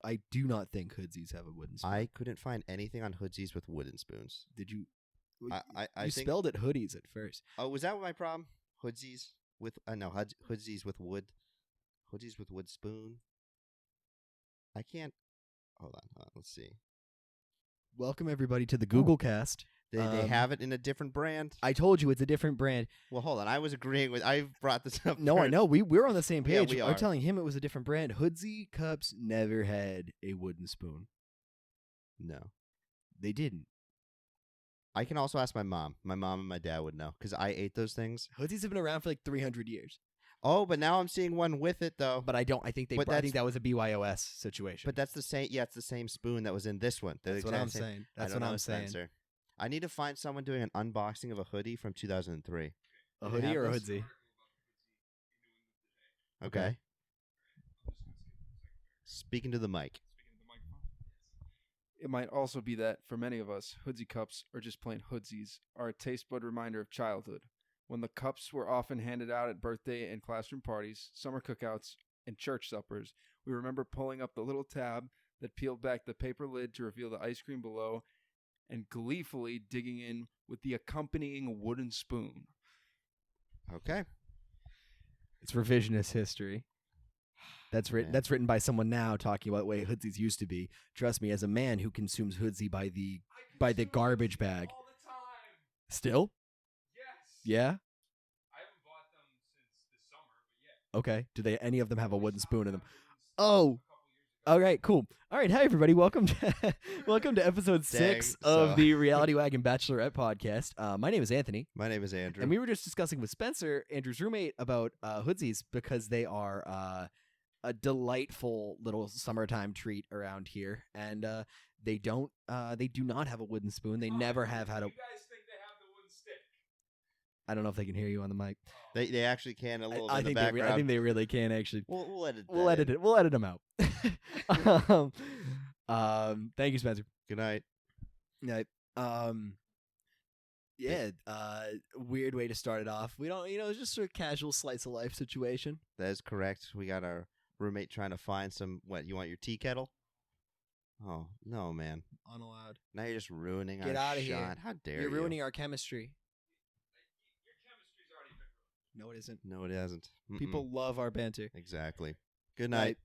I do not think hoodsies have a wooden spoon. I couldn't find anything on hoodsies with wooden spoons. Did you? I you think, spelled it hoodies at first. Oh, was that my problem? Hoodsies with hoodsies with wood. Hoodsies with wood spoon. I can't. Hold on. Let's see. Welcome everybody to the Google Cast. They have it in a different brand. I told you it's a different brand. Well, hold on. I was agreeing with. I brought this up. No, first. I know. We're on the same Yeah, page. we I'm are. telling him it was a different brand. Hoodsie cups never had a wooden spoon. No. They didn't. I can also ask my mom. My mom and my dad would know because I ate those things. Hoodsies have been around for like 300 years. Oh, but now I'm seeing one with it though. But I don't. I think I think that was a BYOS situation. But that's the same. Yeah, it's the same spoon that was in this one. That's what I'm saying. That's what I'm saying. Spencer. I need to find someone doing an unboxing of a hoodie from 2003. A hoodie or a hoodsie? Okay. Speaking to the mic. It might also be that, for many of us, hoodsie cups, or just plain hoodsies, are a taste bud reminder of childhood. When the cups were often handed out at birthday and classroom parties, summer cookouts, and church suppers, we remember pulling up the little tab that peeled back the paper lid to reveal the ice cream below and gleefully digging in with the accompanying wooden spoon. Okay. It's revisionist history. That's written by someone now talking about the way hoodsies used to be. Trust me, as a man who consumes hoodsie by the garbage bag. All the time. Still? Yes. Yeah? I haven't bought them since the summer, but yeah. Okay. Do any of them have a wooden spoon in them? Oh. All right, cool. All right, hi everybody. Welcome to episode 6 of the Reality Wagon Bachelorette podcast. My name is Anthony. My name is Andrew. And we were just discussing with Spencer, Andrew's roommate, about hoodsies because they are a delightful little summertime treat around here, and they do not have a wooden spoon. They never have had a. You guys think they have the wooden stick? I don't know if they can hear you on the mic. They actually can a little bit I in the think background. I think they really can actually. We'll edit. We'll edit it. We'll edit them out. Thank you, Spencer. Good night. Yeah. Yeah. Weird way to start it off. We don't. It's just a casual slice of life situation. That is correct. We got our roommate trying to find some. What, you want your tea kettle? Oh no, man! Unallowed. Now you're just ruining our Get out of shot. here! How dare you? You're ruining our chemistry. Your chemistry's already been ruined. No, it isn't. No, it hasn't. Mm-mm. People love our banter. Exactly. Good night.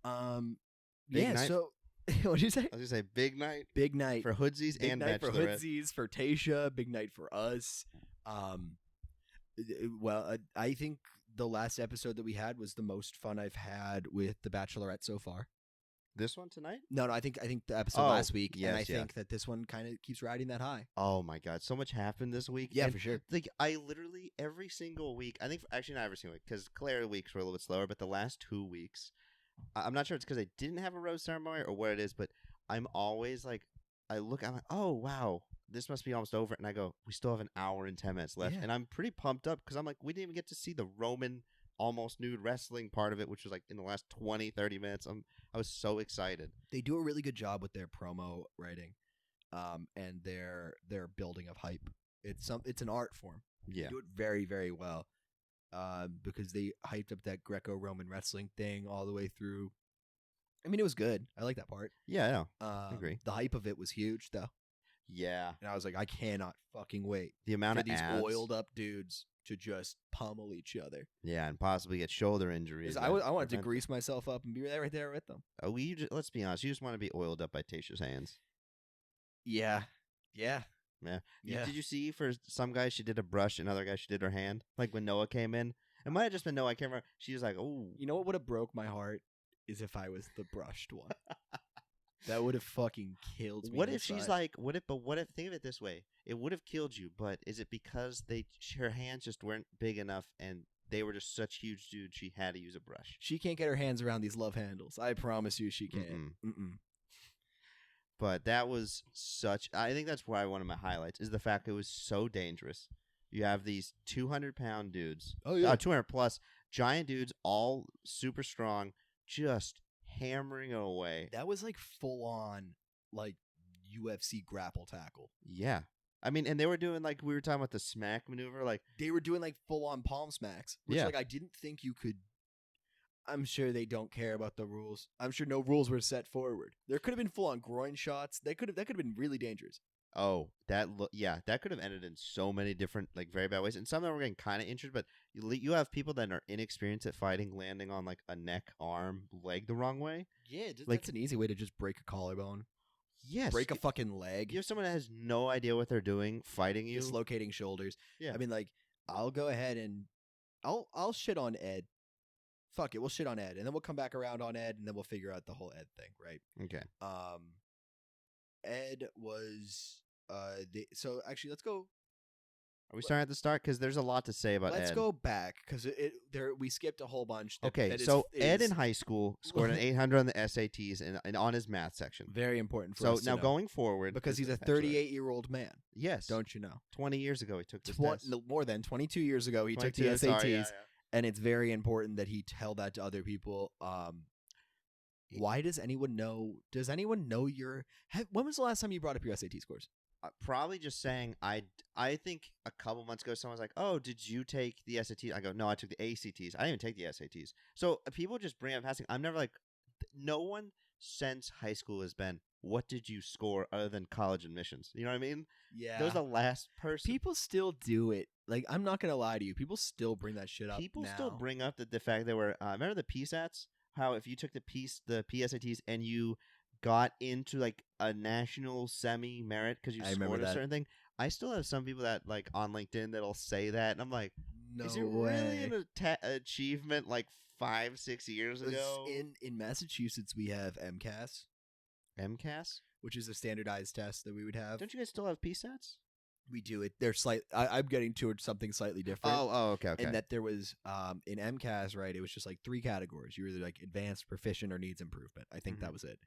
Big Yeah. night. So, what'd you say? I was gonna say big night Big night for hoodsies Big and night for Bachelorette. hoodsies, for Tayshia. Big night for us. Well, I think the last episode that we had was the most fun I've had with the Bachelorette so far. This one tonight? No, I think the episode Oh, last week, and I yes, think that this one kind of keeps riding that high. Oh my God, so much happened this week. Yeah, And, for sure. Like I literally every single week. I think actually not every single week because Claire weeks were a little bit slower, but the last 2 weeks, I'm not sure it's because I didn't have a rose ceremony or what it is, but I'm always like, I'm like, oh wow, this must be almost over, and I go, we still have an hour and 10 minutes left, Yeah. and I'm pretty pumped up because I'm like, we didn't even get to see the Roman almost nude wrestling part of it, which was like in the last 20-30 minutes. I was so excited. They do a really good job with their promo writing, and their building of hype. It's an art form. Yeah. They do it very, very well, because they hyped up that Greco-Roman wrestling thing all the way through. I mean, it was good. I like that part. Yeah, I know. I agree. The hype of it was huge, though, Yeah. and I was like, I cannot fucking wait The amount for of these ads. oiled up dudes to just pummel each other. Yeah, and possibly get shoulder injuries. 'Cause I wanted to grease myself up and be right there with them. Oh, let's be honest. You just want to be oiled up by Tayshia's hands. Yeah. Yeah. Yeah. Did you see for some guys she did a brush, and other guys she did her hand? Like when Noah came in, it might have just been Noah. I can't remember. She was like, "Oh, You know what would have broke my heart is if I was the brushed one. That would have fucking killed me. what if she's inside. like, what if think of it this way? It would have killed you, but is it because her hands just weren't big enough, and they were just such huge dudes? She had to use a brush. She can't get her hands around these love handles. I promise you, she can't. Mm-mm. But that was I think that's why one of my highlights is the fact it was so dangerous. You have these 200-pound dudes. Oh, yeah. 200 plus giant dudes, all super strong, just hammering it away. That was like full on, like UFC grapple tackle. Yeah. I mean, and they were doing like we were talking about the smack maneuver. Like They were doing like full on palm smacks, which Yeah. like I didn't think you could. I'm sure they don't care about the rules. I'm sure no rules were set forward. There could have been full on groin shots. That could have been really dangerous. Oh, that could have ended in so many different, like, very bad ways. And some of them were getting kind of injured, but you have people that are inexperienced at fighting landing on, like, a neck, arm, leg the wrong way. Yeah, Like- that's an easy way to just break a collarbone. Yes. Break a fucking leg. You have someone that has no idea what they're doing fighting you. Dislocating shoulders. Yeah. I mean, like, I'll go ahead and I'll shit on Ed. Fuck it, we'll shit on Ed, and then we'll come back around on Ed, and then we'll figure out the whole Ed thing, right? Okay. Ed was so actually let's go. Are we starting at the start? Because there's a lot to say about Ed. Let's go back because we skipped a whole bunch. Okay, Ed so Ed is in high school scored an 800 on the SATs and on his math section. very important for So us to now know, going forward, because he's a Bachelorette. 38-year-old man. Yes, Don't you know? 20 years ago he took this test. No, more than 22 years ago, he took 22, the SATs, sorry, yeah. and it's very important that he tell that to other people. Why does anyone know? Does anyone know when was the last time you brought up your SAT scores? Probably just saying I think a couple months ago someone was like, "Oh, did you take the SATs?" I go, "No, I took the ACTs. I didn't even take the SATs." So people just bring up passing. I'm never like, no one since high school has been, "What did you score?" other than college admissions. You know what I mean? Yeah, That was the last person. people still do it. Like, I'm not gonna lie to you, people still bring that shit up. People now. still bring up the fact they were remember the PSATs? How if you took the PSATs and you got into like a national semi merit because you I remember scored a that. certain thing. I still have some people that like on LinkedIn that'll say that, and I'm like, No is it way. really an achievement like 5-6 years ago? In Massachusetts, we have MCAS, MCAS? which is a standardized test that we would have. Don't you guys still have PSATs? We do it. They're I'm getting towards something slightly different. Oh, okay. And that there was in MCAS, right? It was just like 3 categories. You were either like advanced, proficient, or needs improvement. I think that was it.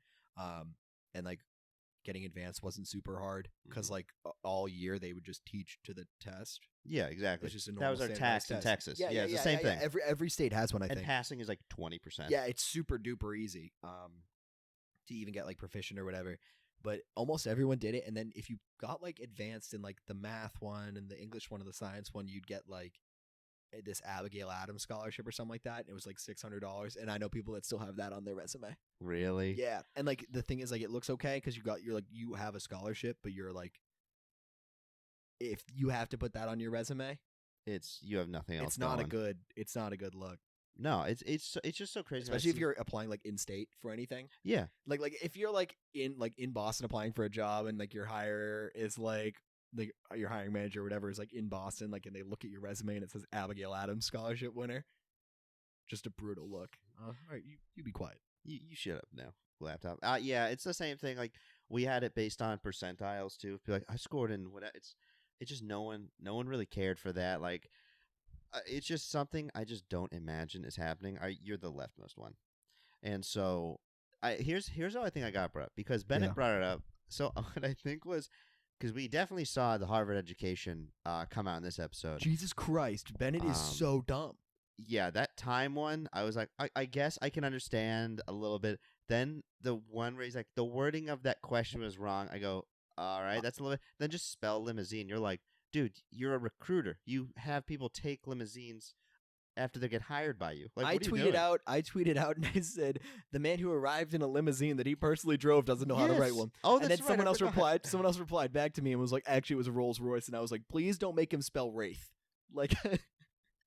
And like getting advanced wasn't super hard because like all year they would just teach to the test. Yeah, exactly. It's just a That was normal our standardized tax in test. Texas. Yeah, it's the same thing. Every state has one, I And think. passing is like 20%. Yeah, it's super duper easy to even get like proficient or whatever. But almost everyone did it. And then if you got like advanced in like the math one and the English one and the science one, you'd get like this Abigail Adams scholarship or something like that. It was like $600. And I know people that still have that on their resume. Really? Yeah. And like the thing is, like, it looks okay because you have a scholarship, but you're like, if you have to put that on your resume, You have nothing else. it's not going. it's not a good look. No, it's just so crazy. Especially if you're applying like in state for anything. Yeah. Like if you're like in Boston applying for a job and like your hire is like your hiring manager or whatever is like in Boston, like, and they look at your resume and it says Abigail Adams scholarship winner. Just a brutal look. All right, you be quiet. You shut up now, laptop. Yeah, it's the same thing. Like we had it based on percentiles too. Be like, I scored in what? It's just no one really cared for that. Like it's just something I just don't imagine is happening. You're the leftmost one, and so here's how I think I got brought up because Bennett brought it up. So what I think was because we definitely saw the Harvard education come out in this episode. Jesus Christ, Bennett is so dumb. Yeah, that time one, I was like, I guess I can understand a little bit. Then the one where he's like, the wording of that question was wrong. I go, all right, that's a little bit. Then just spell limousine. You're like, dude, you're a recruiter. You have people take limousines after they get hired by you. Like, I tweeted out and I said, the man who arrived in a limousine that he personally drove doesn't know how to write one. Oh, and that's then right, someone else replied back to me and was like, actually it was a Rolls Royce, and I was like, please don't make him spell Wraith. Like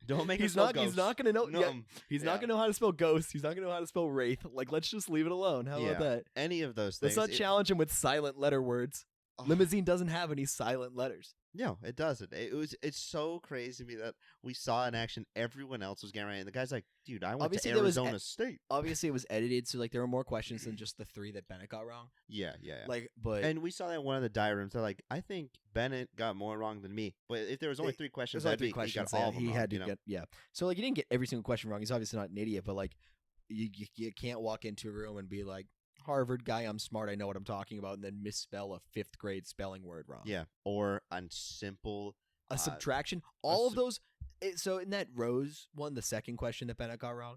don't make him he's spell not ghost. he's not gonna know No, yeah, he's not gonna know how to spell ghost. He's not gonna know how to spell Wraith. Like, let's just leave it alone. How about that? Any of those things. Let's not challenge him with silent letter words. Limousine doesn't have any silent letters. No, it doesn't. It's so crazy to me that we saw in action. Everyone else was getting ready, and the guy's like, "Dude, I went to Arizona State." Obviously, it was edited, so like there were more questions than just the 3 that Bennett got wrong. Yeah. Like, but and we saw that in one of the diary rooms. They're like, "I think Bennett got more wrong than me." But if there was only 3 questions, there's that'd only 3 be he got questions. all of them He wrong, had to you know? get So like, he didn't get every single question wrong. He's obviously not an idiot, but like, you can't walk into a room and be like, Harvard guy, I'm smart, I know what I'm talking about, and then misspell a 5th grade spelling word wrong. Yeah, or on simple subtraction. All of those. So in that Rose one, the second question that Bennett got wrong,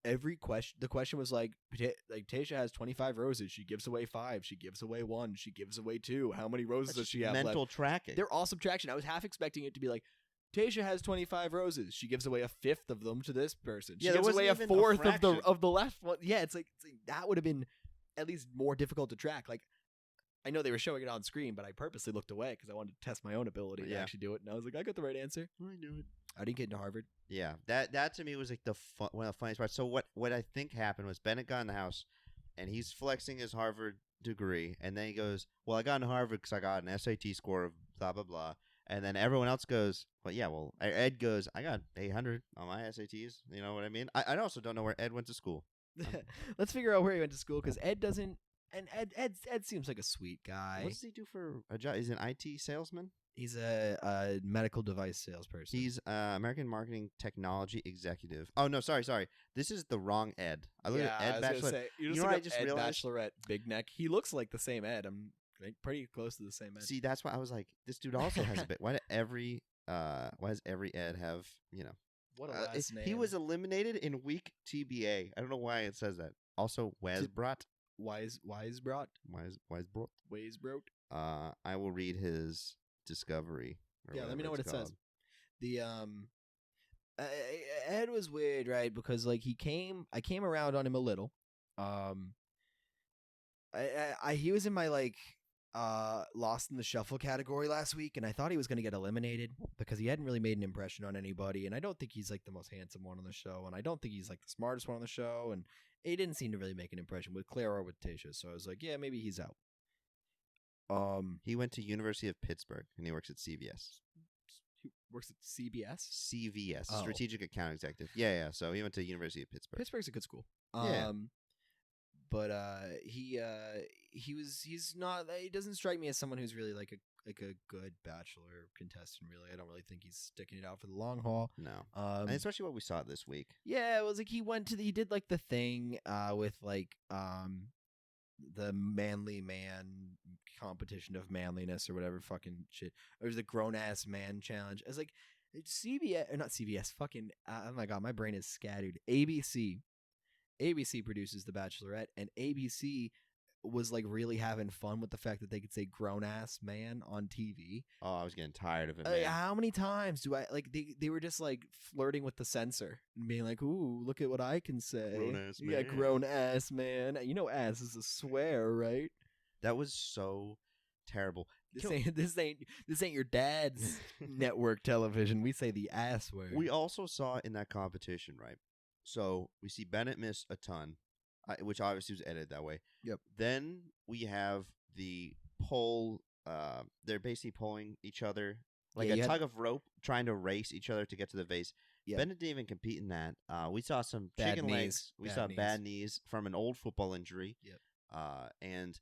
the question was like Tayshia has 25 roses. She gives away 5. She gives away 1. She gives away 2. How many roses does she have mental left? tracking. They're all subtraction. I was half expecting it to be like Tayshia has 25 roses. She gives away a fifth of them to this person. She Yeah, there gives away a wasn't even a fourth fraction. of the left one. Yeah, it's like that would have been at least more difficult to track. Like, I know they were showing it on screen, but I purposely looked away because I wanted to test my own ability to Yeah. actually do it. And I was like, I got the right answer. I knew it. I didn't get into Harvard. Yeah, that to me was like one of the funniest parts. So what I think happened was Bennett got in the house, and he's flexing his Harvard degree, and then he goes, "Well, I got into Harvard because I got an SAT score of blah blah blah," and then everyone else goes, "Well, yeah, well." Ed goes, "I got 800 on my SATs." You know what I mean? I also don't know where Ed went to school. Let's figure out where he went to school because Ed doesn't. And Ed seems like a sweet guy. What does he do for a job? He's an IT salesman. He's a medical device salesperson. He's American Marketing Technology Executive. Oh no, sorry. This is the wrong Ed. I look at Ed Bachelorette. You know know what I Ed just realized? Bachelorette, big neck. He looks like the same Ed. I'm like pretty close to the same Ed. See, that's why I was like, this dude also has a bit. Why does every Ed have, What a last name. He was eliminated in week TBA. I don't know why it says that. Also, Wazbrat. Wisebrought. Wazbrat. I will read his discovery. Yeah, let me know what it says. called. The Ed was weird, right? Because like I came around on him a little. He was in my like lost in the shuffle category last week, and I thought he was going to get eliminated because he hadn't really made an impression on anybody, and I don't think he's like the most handsome one on the show, and I don't think he's like the smartest one on the show, and he didn't seem to really make an impression with Claire or with Tayshia, so I was like, yeah, maybe he's out. He went to University of Pittsburgh, and he works at CVS. He works at CBS? CVS, Oh. Strategic Account Executive. Yeah. So he went to University of Pittsburgh. Pittsburgh's a good school. Yeah. But he doesn't strike me as someone who's really like a good Bachelor contestant. Really, I don't really think he's sticking it out for the long haul. No, and especially what we saw this week. Yeah, it was like he did like the thing with like the manly man competition of manliness or whatever fucking shit. Or was the grown ass man challenge. I was like, CBS or not CBS. Fucking oh my god, my brain is scattered. ABC produces The Bachelorette, and ABC was like really having fun with the fact that they could say grown ass man on TV. Oh, I was getting tired of it, man. How many times do I like they were just like flirting with the censor and being like, "Ooh, look at what I can say." Grown-ass Yeah, man. grown ass man. You know ass is a swear, right? That was so terrible. This ain't your dad's network television. We say the ass word. We also saw in that competition, right? So we see Bennett miss a ton, which obviously was edited that way. Yep. Then we have the poll. They're basically pulling each other like a tug of rope, trying to race each other to get to the vase. Yep. Bennett didn't even compete in that. We saw some Bad chicken knees. legs. We saw bad knees from an old football injury. Yep. And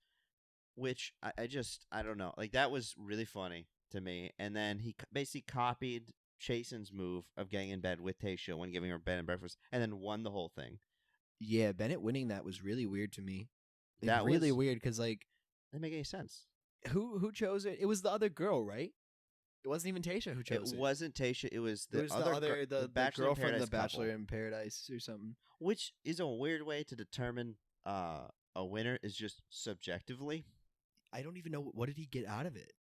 which I don't know. Like that was really funny to me. And then he basically copied Chasen's move of getting in bed with Tayshia when giving her bed and breakfast, and then won the whole thing. Yeah, Bennett winning that was really weird to me. Like, That really was- weird because like Didn't make any sense. who chose it? It was the other girl, right? It wasn't even Tayshia who chose it. It wasn't Tayshia. It was the It was other the Bachelor girl in from Paradise the Bachelor couple, in Paradise or something. which is a weird way to determine a winner is just subjectively. I don't even know what did he get out of it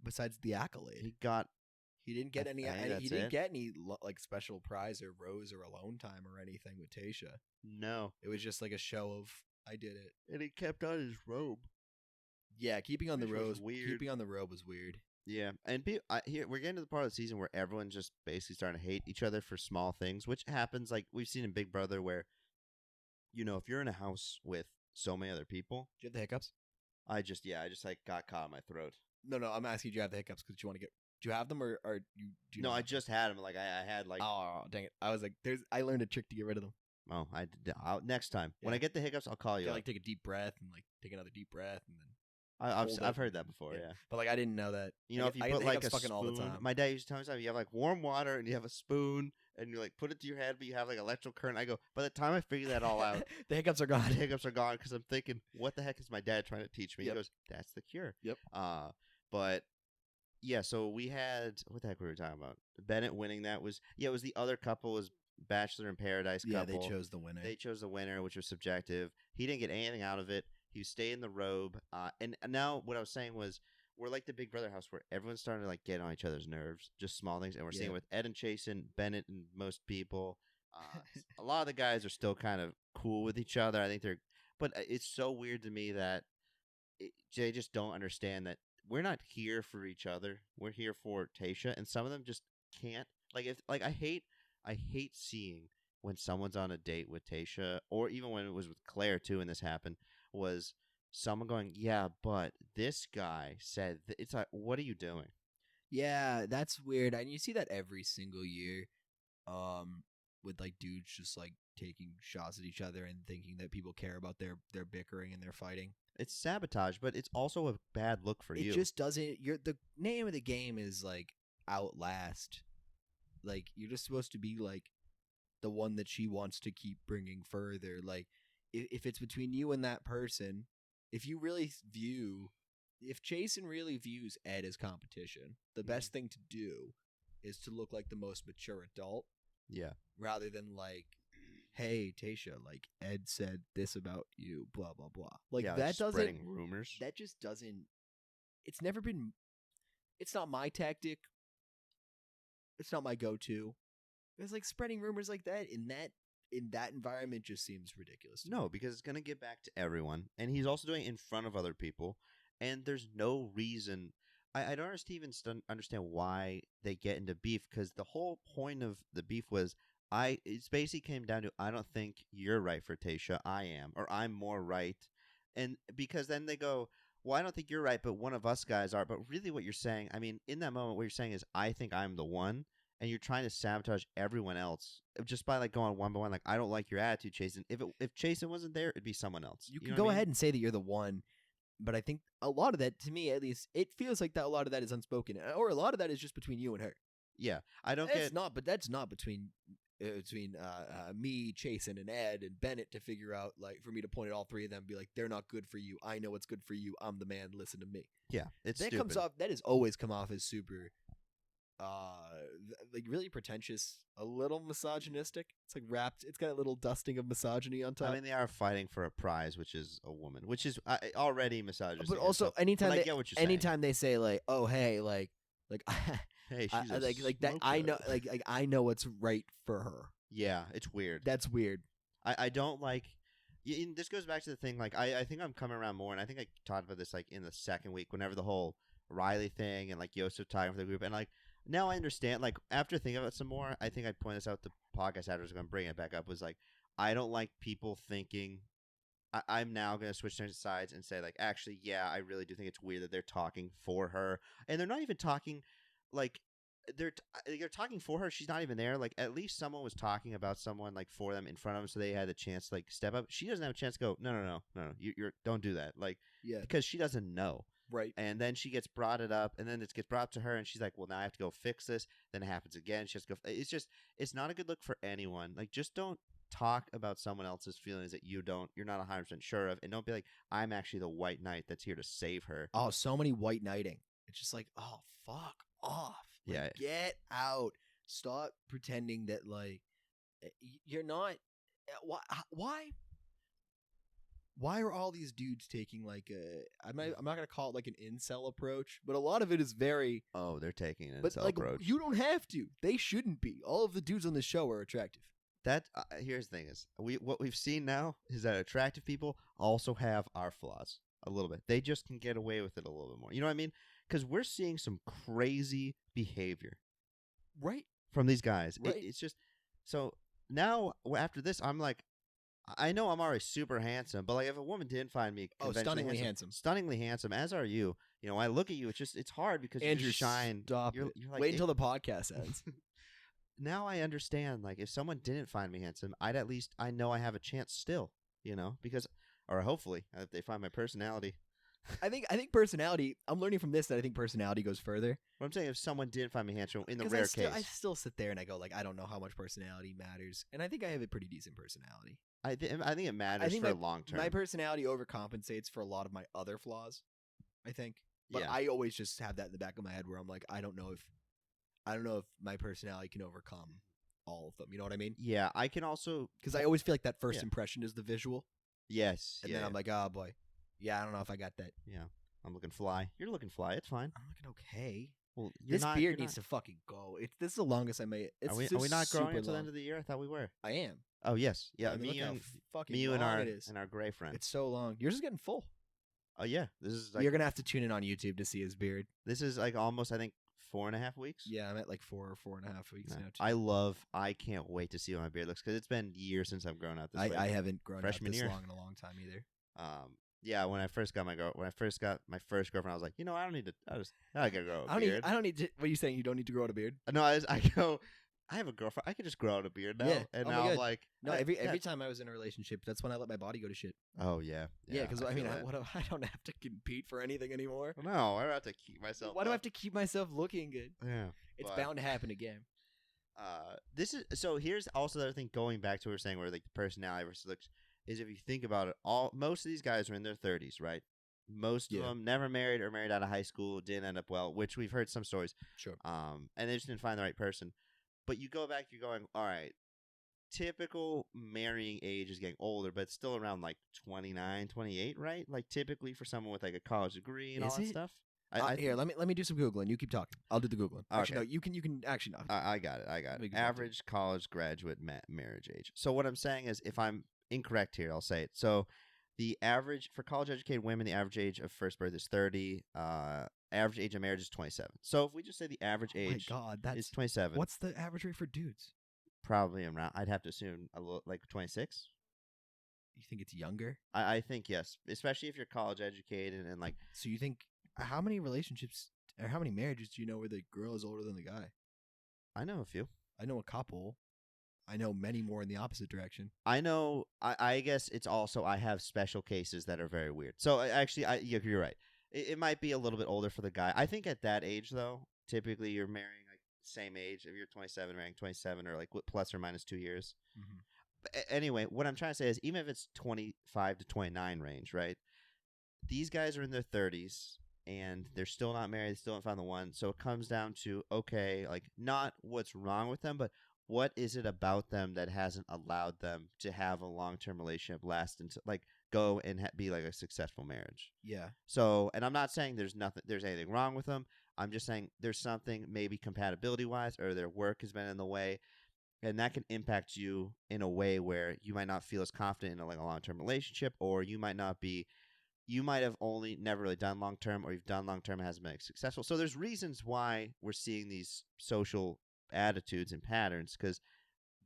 besides the accolade. He got He didn't get any. I think He that's didn't it. get any like special prize or rose or alone time or anything with Tayshia. no, It was just like a show of I did it. and he kept on his robe. Yeah, keeping on the Which was robe. weird. Keeping on the robe was weird. Yeah, and here we're getting to the part of the season where everyone's just basically starting to hate each other for small things, which happens. Like we've seen in Big Brother, where if you're in a house with so many other people, Did you have the hiccups? I just like got caught in my throat. No, I'm asking. Do you have the hiccups because you want to get? Do you have them or you? Do you No, not I have them? just had them. Like I had like Oh dang it! I was like, I learned a trick to get rid of them. oh I did. Next time when Yeah. I get the hiccups, I'll call You you. gotta, up. like take a deep breath and like take another deep breath and then. I've hold I've it. heard that before. Yeah. But like I didn't know that. You know, if you I put get like a hiccups spoon, fucking all the time. my dad used to tell me something. You have like warm water and you have a spoon and you like put it to your head, but you have like electrical current. I go. By the time I figure that all out, The hiccups are the gone. hiccups are gone because I'm thinking, what the heck is my dad trying to teach me? Yep. He goes, that's the cure. Yep. But yeah, so we had what the heck we were talking about? Bennett winning that was it was the other couple was Bachelor in Paradise Yeah, couple. they chose the winner. They chose the winner, which was subjective. He didn't get anything out of it. He stayed in the robe. And now what I was saying was we're like the Big Brother house where everyone's starting to like get on each other's nerves, just small things, and we're seeing Yeah. it with Ed and Chasen, Bennett, and most people. A lot of the guys are still kind of cool with each other. I think they're, but it's so weird to me that they just don't understand that we're not here for each other. We're here for Tayshia, and some of them just can't. Like if like I hate seeing when someone's on a date with Tayshia, or even when it was with Claire too, and this happened, was someone going, yeah, but this guy said it's like, what are you doing? Yeah, that's weird. And you see that every single year, with like dudes just like taking shots at each other and thinking that people care about their bickering and their fighting. It's sabotage, but it's also a bad look for you. It just doesn't. The name of the game is like outlast. Like you're just supposed to be like the one that she wants to keep bringing further. Like if it's between you and that person, if Jason really views Ed as competition, the best thing to do is to look like the most mature adult. Yeah. Rather than like, hey, Tayshia, like Ed said this about you, blah, blah, blah. Like that doesn't, spreading rumors. That just doesn't, it's never been, it's not my tactic. It's not my go-to. It's like spreading rumors like that in that environment just seems ridiculous. No, because it's going to get back to everyone. And he's also doing it in front of other people. And there's no reason. I don't understand why they get into beef, because the whole point of the beef was it's basically came down to, I don't think you're right for Tayshia. I am. Or I'm more right. And because then they go, well, I don't think you're right, but one of us guys are. But really what you're saying, I mean, in that moment, what you're saying is, I think I'm the one. And you're trying to sabotage everyone else just by like going one by one. Like, I don't like your attitude, Chasen. If Chasen wasn't there, it'd be someone else. You can go ahead and say that you're the one, but I think a lot of that, to me at least, it feels like that a lot of that is unspoken, or a lot of that is just between you and her. Yeah, I don't That's get. not, but that's not between me, Chasen, and Ed and Bennett to figure out, like, for me to point at all three of them, and be like, they're not good for you. I know what's good for you. I'm the man. Listen to me. Yeah, it's that stupid. comes off. That has always come off as super. Like really pretentious, a little misogynistic. It's like wrapped. It's got a little dusting of misogyny on top. I mean, they are fighting for a prize, which is a woman, which is already misogynistic. But also, anytime I get what you're saying. anytime they say like, "Oh, hey, like, hey, she's like that," I know, like I know what's right for her. Yeah, it's weird. That's weird. I don't like. This goes back to the thing. Like, I think I'm coming around more, and I think I talked about this like in the second week, whenever the whole Riley thing and like Yosef talking for the group, and like. Now I understand, like, after thinking about it some more, I think I pointed this out the podcast after I was going to bring it back up, was, like, I don't like people thinking, I'm now going to switch their sides and say, like, actually, yeah, I really do think it's weird that they're talking for her. And they're not even talking, like, they're talking for her. She's not even there. Like, at least someone was talking about someone, like, for them in front of them, so they had a chance to, like, step up. She doesn't have a chance to go, no, you're don't do that. Like, Yeah. because she doesn't know. Right. And then she gets brought it up, and then it gets brought up to her, and she's like, well, now I have to go fix this. Then it happens again. She has to go. It's not a good look for anyone. Like, just don't talk about someone else's feelings that you're not 100% sure of, and don't be like, I'm actually the white knight that's here to save her. Oh, so many white knighting. It's just like, oh, fuck off. Like, Yeah. Get out. Stop pretending that, like, you're not. Why? Why are all these dudes taking like I'm not gonna call it like an incel approach, but a lot of it is very. Oh, they're taking an But incel like, approach. you don't have to. They shouldn't be. All of the dudes on the show are attractive. That here's the thing is what we've seen now is that attractive people also have our flaws a little bit. They just can get away with it a little bit more. You know what I mean? Because we're seeing some crazy behavior, Right. from these guys. Right. It's just so now after this, I'm like. I know I'm already super handsome, but like if a woman didn't find me stunningly stunningly handsome, as are you. You know, I look at you. It's hard because Andrew, you shine. Stop you're it. like, Wait until the podcast ends. Now I understand. Like if someone didn't find me handsome, I know I have a chance still. You know, because or hopefully if they find my personality. I think personality. I'm learning from this that I think personality goes further. What I'm saying, if someone did find me handsome, in the 'Cause rare I case, still sit there and I go like, I don't know how much personality matters, and I think I have a pretty decent personality. I think it matters think for long term. My personality overcompensates for a lot of my other flaws, I think. But Yeah. I always just have that in the back of my head where I'm like, I don't know if my personality can overcome all of them. You know what I mean? Yeah, I can also Because I always feel like that first Yeah. impression is the visual, yes, and yeah, then I'm like, oh boy, yeah, I don't know if I got that. yeah. I'm looking fly. You're looking fly. It's fine. I'm looking okay. Well, This beard needs to fucking go. This is the longest I made. It's Are we just not growing super until the long. end of the year? I thought we were. I am. Oh yes, yeah. I mean, me look how and fucking me long and it is. our gray friend. It's so long. Yours is getting full. Oh yeah, this is like You're gonna have to tune in on YouTube to see his beard. this is like almost I think 4.5 weeks. Yeah, I'm at like 4.5 weeks now. Yeah. I can't wait to see what my beard looks because it's been years since I've grown out this way. I haven't grown out Freshman this year. long in a long time either. Yeah, when I first got my first girlfriend, I was like, I don't need to. I gotta grow a beard. I don't need to. What are you saying? You don't need to grow out a beard? No, I go. I have a girlfriend. I could just grow out a beard now. Yeah. And Oh my now I'm God. like, No, every time I was in a relationship, that's when I let my body go to shit. oh yeah, Yeah, because I mean, feel that. I don't have to compete for anything anymore. No, I have to keep myself. Why do I up. have to keep myself looking good? Yeah, It's but, bound to happen again. This is so. Here's also the other thing. Going back to what we were saying, where like the personality versus looks is, if you think about it, most of these guys are in their 30s, right? Most of them never married or married out of high school, didn't end up well, which we've heard some stories. Sure. And they just didn't find the right person. But you go back, you're going, all right, typical marrying age is getting older, but it's still around like 29, 28, right? Like typically for someone with like a college degree and all that stuff. Here, let me do some googling. You keep talking. I'll do the googling. Actually, Okay. no, you can actually no. I got it. We can Average college graduate marriage age. So what I'm saying is, if I'm incorrect here, I'll say it. So the average for college educated women, the average age of first birth is 30. Average age of marriage is 27. So if we just say the average age Oh my God, that's is 27, what's the average rate for dudes? probably around. I'd have to assume a little like 26. You think it's younger? I think yes, especially if you're college educated and like. So you think how many relationships or how many marriages do you know where the girl is older than the guy? I know a few. I know a couple. I know many more in the opposite direction. I know. I guess it's also I have special cases that are very weird. So actually, you're right. It might be a little bit older for the guy. I think at that age though, typically you're marrying like same age. If you're 27, marrying 27, or like plus or minus 2 years. Mm-hmm. But anyway, what I'm trying to say is, even if it's 25 to 29 range, right? These guys are in their 30s and they're still not married. They still haven't found the one. So it comes down to, okay, like not what's wrong with them, but what is it about them that hasn't allowed them to have a long-term relationship last until like go and be like a successful marriage? Yeah. So, and I'm not saying there's anything wrong with them. I'm just saying there's something maybe compatibility-wise, or their work has been in the way, and that can impact you in a way where you might not feel as confident in like a long-term relationship, or you might have only never really done long-term, or you've done long-term and hasn't been successful. So there's reasons why we're seeing these social attitudes and patterns, because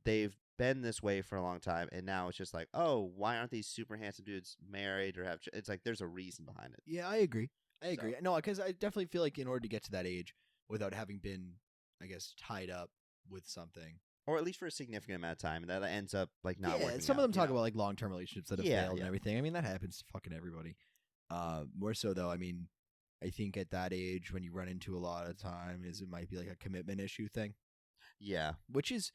they've been this way for a long time, and now it's just like, oh, why aren't these super handsome dudes married or have? It's like there's a reason behind it. Yeah, I agree. No, because I definitely feel like in order to get to that age without having been, I guess, tied up with something, or at least for a significant amount of time, and that ends up like not working. Some out, of them talk about like long-term relationships that have failed and everything. I mean, that happens to fucking everybody. More so though, I mean, I think at that age when you run into a lot of time is it might be like a commitment issue thing. Yeah, which is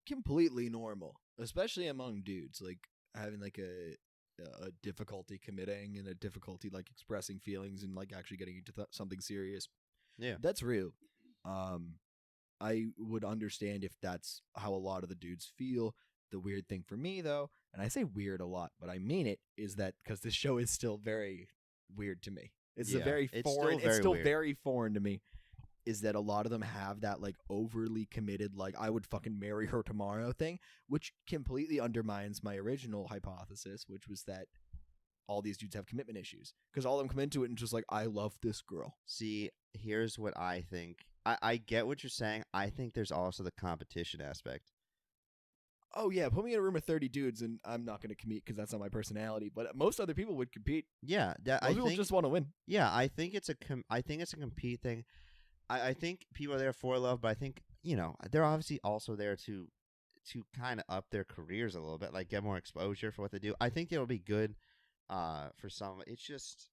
completely normal, especially among dudes. Like having like a difficulty committing and a difficulty like expressing feelings and like actually getting into something serious. Yeah, that's real. I would understand if that's how a lot of the dudes feel. The weird thing for me though, and I say weird a lot, but I mean it, is that because this show is still very weird to me. It's still very foreign to me. Is that a lot of them have that like overly committed, like I would fucking marry her tomorrow thing, which completely undermines my original hypothesis, which was that all these dudes have commitment issues because all of them come into it and just like, I love this girl. See, here's what I think. I get what you're saying. I think there's also the competition aspect. Oh yeah, put me in a room with 30 dudes and I'm not going to compete because that's not my personality. But most other people would compete. Yeah, most people just want to win. Yeah, I think it's a compete thing. I think people are there for love, but I think, they're obviously also there to kind of up their careers a little bit, like get more exposure for what they do. I think it'll be good for some. It's just,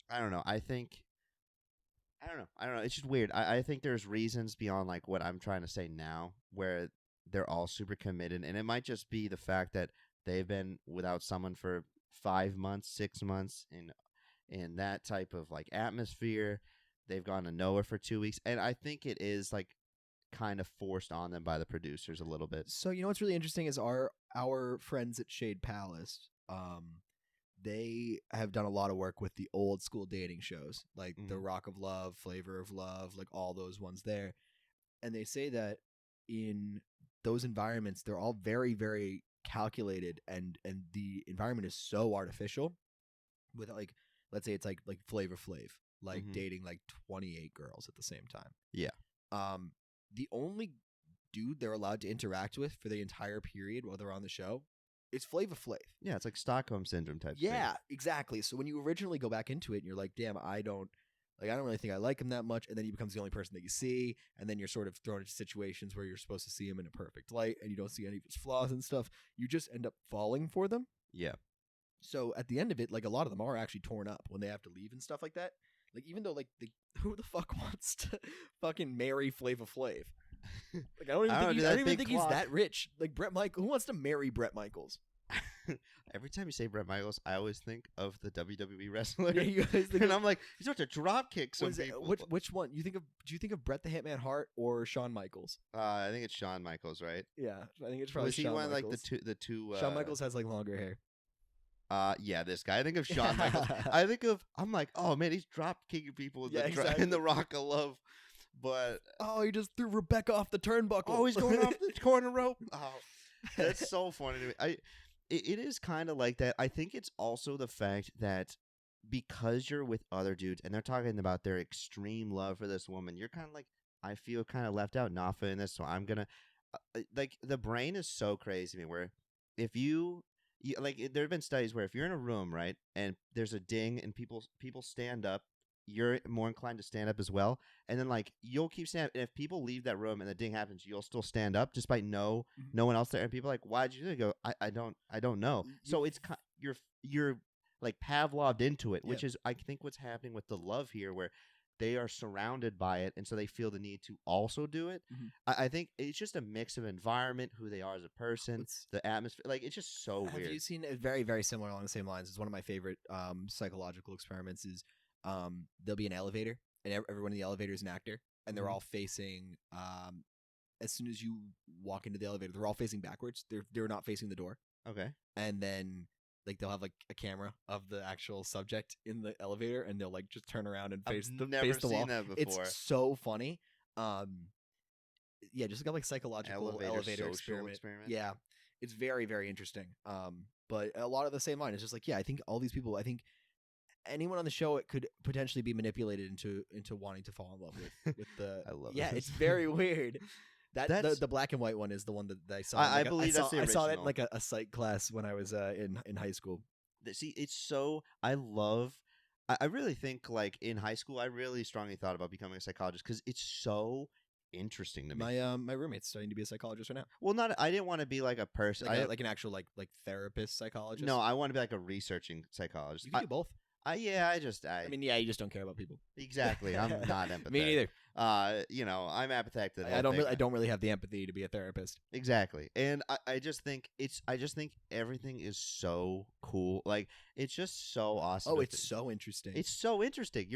I don't know. I don't know. It's just weird. I think there's reasons beyond like what I'm trying to say now where they're all super committed, and it might just be the fact that they've been without someone for 5 months, 6 months in that type of like atmosphere. They've gone to nowhere for 2 weeks, and I think it is like kind of forced on them by the producers a little bit. So what's really interesting is our friends at Shade Palace, they have done a lot of work with the old school dating shows, like the Mhm. Rock of Love, Flavor of Love, like all those ones there. And they say that in those environments, they're all very, very calculated, and the environment is so artificial. With like, let's say it's like Flavor Flav, like Mhm. dating like 28 girls at the same time. Yeah. The only dude they're allowed to interact with for the entire period while they're on the show is Flavor Flav. Yeah, it's like Stockholm syndrome type. Yeah, exactly. So when you originally go back into it and you're like, damn, I don't really think I like him that much, and then he becomes the only person that you see, and then you're sort of thrown into situations where you're supposed to see him in a perfect light and you don't see any of his flaws and stuff. You just end up falling for them. Yeah. So at the end of it, like a lot of them are actually torn up when they have to leave and stuff like that. Like even though like who the fuck wants to fucking marry Flava Flav? Like I don't even think he's that rich. Like Brett Michaels, who wants to marry Brett Michaels? Every time you say Brett Michaels, I always think of the WWE wrestler. Yeah, you guys think and I'm like, he's about to drop kick some people. Which one? Do you think of Bret the Hitman Hart or Shawn Michaels? I think it's Shawn Michaels, right? Yeah, I think it's probably Was he Shawn one Michaels. like the two? Shawn Michaels has like longer hair. Yeah, this guy. I think of Shawn Michaels. I'm like, oh man, he's drop kicking people in, in the Rock of Love. But he just threw Rebecca off the turnbuckle. Oh, he's going off the corner rope. Oh, that's so funny to me. It is kind of like that. I think it's also the fact that because you're with other dudes and they're talking about their extreme love for this woman, you're kind of like, I feel kind of left out, not feeling this, so I'm gonna like the brain is so crazy to me. Where if you like, there have been studies where if you're in a room, right, and there's a ding and people stand up, you're more inclined to stand up as well. And then like you'll keep standing. And if people leave that room and the ding happens, you'll still stand up despite no one else there. And people are like, why'd you do it? Go, I don't know. So it's you're like Pavloved into it, which is I think what's happening with the love here, where they are surrounded by it, and so they feel the need to also do it. I think it's just a mix of environment, who they are as a person, the atmosphere. Like it's just so weird. Have you seen it very, very similar along the same lines? It's one of my favorite psychological experiments. Is there'll be an elevator, and everyone in the elevator is an actor, and they're all facing. As soon as you walk into the elevator, they're all facing backwards. They're not facing the door. Okay, and then. Like they'll have like a camera of the actual subject in the elevator, and they'll like just turn around and face the wall. Never seen that before. It's so funny. Yeah, just like a psychological elevator experiment. Yeah, it's very, very interesting. But a lot of the same line. It's just like, yeah, I think all these people. I think anyone on the show, it could potentially be manipulated into wanting to fall in love with the. I love. Yeah, this. it's very weird. That's the black and white one is the one that I saw. I believe that's the original. I saw that in like a psych class when I was in high school. See, it's so I really think like in high school I really strongly thought about becoming a psychologist because it's so interesting to me. My roommate's studying to be a psychologist right now. Well, I didn't want to be like a person, like an actual like therapist psychologist. No, I want to be like a researching psychologist. You can do both. You just don't care about people. Exactly. I'm not empathetic. Me neither. I'm apathetic to that. I don't really have the empathy to be a therapist. Exactly. And I just think everything is so cool. Like it's just so awesome. Oh, it's so interesting. It's so interesting.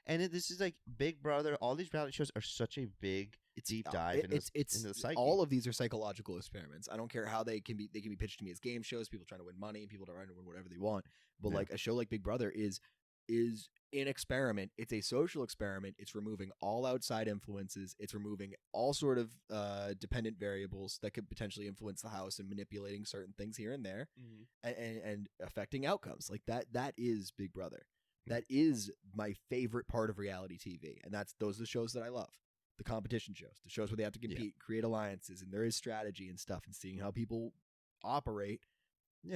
This is like Big Brother. All these reality shows are such a big deep dive into the psyche. All of these are psychological experiments. I don't care how they can be pitched to me as game shows, people trying to win money, people trying to win whatever they want. But like a show like Big Brother is an experiment. It's a social experiment. It's removing all outside influences. It's removing all sort of dependent variables that could potentially influence the house and manipulating certain things here and there and affecting outcomes. Like that is Big Brother. That is my favorite part of reality TV. And those are the shows that I love. The competition shows, the shows where they have to compete, create alliances, and there is strategy and stuff, and seeing how people operate,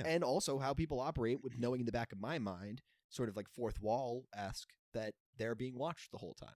and also how people operate with knowing in the back of my mind, sort of like fourth wall-esque, that they're being watched the whole time.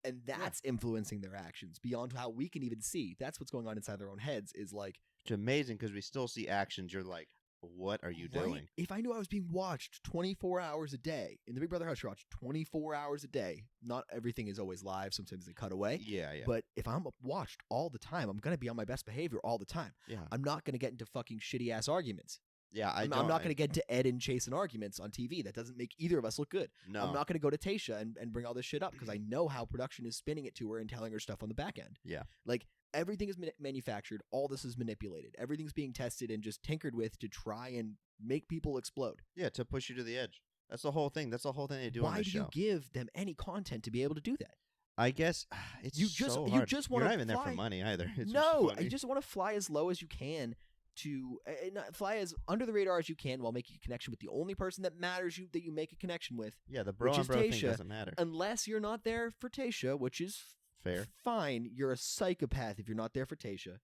And that's influencing their actions beyond how we can even see. That's what's going on inside their own heads is like... It's amazing because we still see actions. You're like, what are you doing? If I knew I was being watched 24 hours a day, in the Big Brother house, you're watched 24 hours a day. Not everything is always live. Sometimes they cut away. Yeah. But if I'm watched all the time, I'm going to be on my best behavior all the time. Yeah. I'm not going to get into fucking shitty-ass arguments. Yeah, I'm not going to get into Ed and Chase arguments on TV. That doesn't make either of us look good. No. I'm not going to go to Tayshia and bring all this shit up because I know how production is spinning it to her and telling her stuff on the back end. Yeah. Like, everything is manufactured. All this is manipulated. Everything's being tested and just tinkered with to try and make people explode. Yeah, to push you to the edge. That's the whole thing. That's the whole thing they do on Why the do show. you give them any content to be able to do that? I guess it's You just- so you hard. just You're wanna not even there fly. for money either. It's just No, funny. you just want to fly as low as you can to not fly as under the radar as you can while making a connection with the only person that matters that you make a connection with. yeah, the bro which on is bro thing Tayshia, doesn't matter. Unless you're not there for Tayshia, which is Fair. fine. You're a psychopath if you're not there for Tayshia.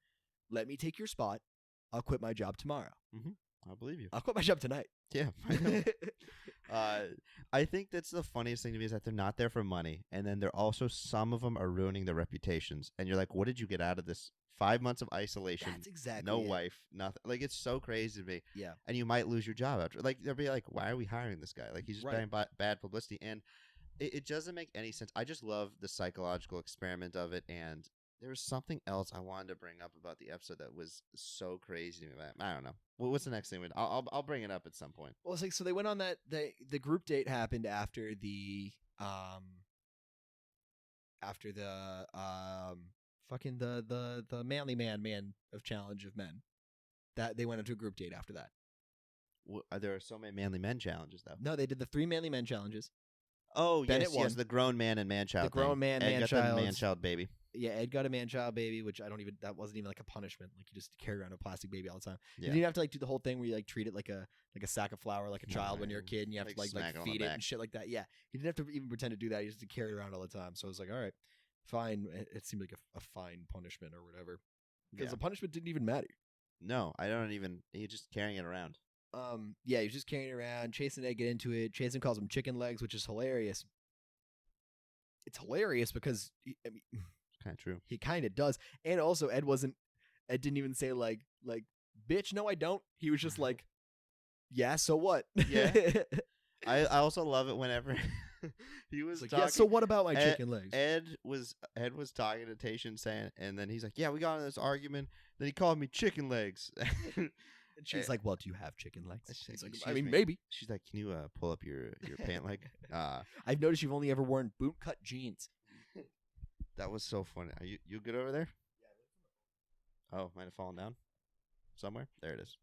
Let me take your spot. I'll quit my job tomorrow. I believe you. I'll quit my job tonight. Yeah. I know. I think that's the funniest thing to me is that they're not there for money, and then they're also some of them are ruining their reputations, and you're like, what did you get out of this 5 months of isolation? That's exactly no it. wife, nothing. Like it's so crazy to me. Yeah. And you might lose your job after. Like they'll be like, why are we hiring this guy? Like he's just Right. bad, bad publicity, and it doesn't make any sense. I just love the psychological experiment of it, and there was something else I wanted to bring up about the episode that was so crazy to me. I don't know. What's the next thing? I'll bring it up at some point. Well, it's like so they went on that the group date happened after the fucking the manly man of challenge of men. That they went into a group date after that. There are so many manly men challenges though. No, they did the 3 manly men challenges. Oh Bennett yes, won. the grown man and man child. The grown man, Ed man got child. the man child baby. Yeah, Ed got a man-child baby, which that wasn't even like a punishment. Like you just carry around a plastic baby all the time. Yeah. You didn't have to like do the whole thing where you like treat it like a sack of flour, like a child when you're a kid, and you have Like to like smack it on the feed it back. and shit like that. Yeah, he didn't have to even pretend to do that. He just had to carry it around all the time. So I was like, all right, fine. It seemed like a fine punishment or whatever because Yeah. the punishment didn't even matter. No, I don't even. He's just carrying it around. Yeah, he was just carrying it around. Chase and Ed get into it. Chase calls him chicken legs, which is hilarious. It's hilarious because Kind of true. he kind of does. And also Ed didn't even say like bitch, no I don't. He was just like, yeah, so what? Yeah. I also love it whenever he was like, talking. yeah, so what about my chicken legs? Ed was talking to Tayshia and saying, and then he's like, yeah, we got in this argument. Then he called me chicken legs. And she's like, well, do you have chicken legs? She's He's like, excuse I mean, me. maybe. She's like, can you pull up your pant leg? I've noticed you've only ever worn boot cut jeans. That was so funny. Are you good over there? Yeah. Oh, might have fallen down somewhere. There it is.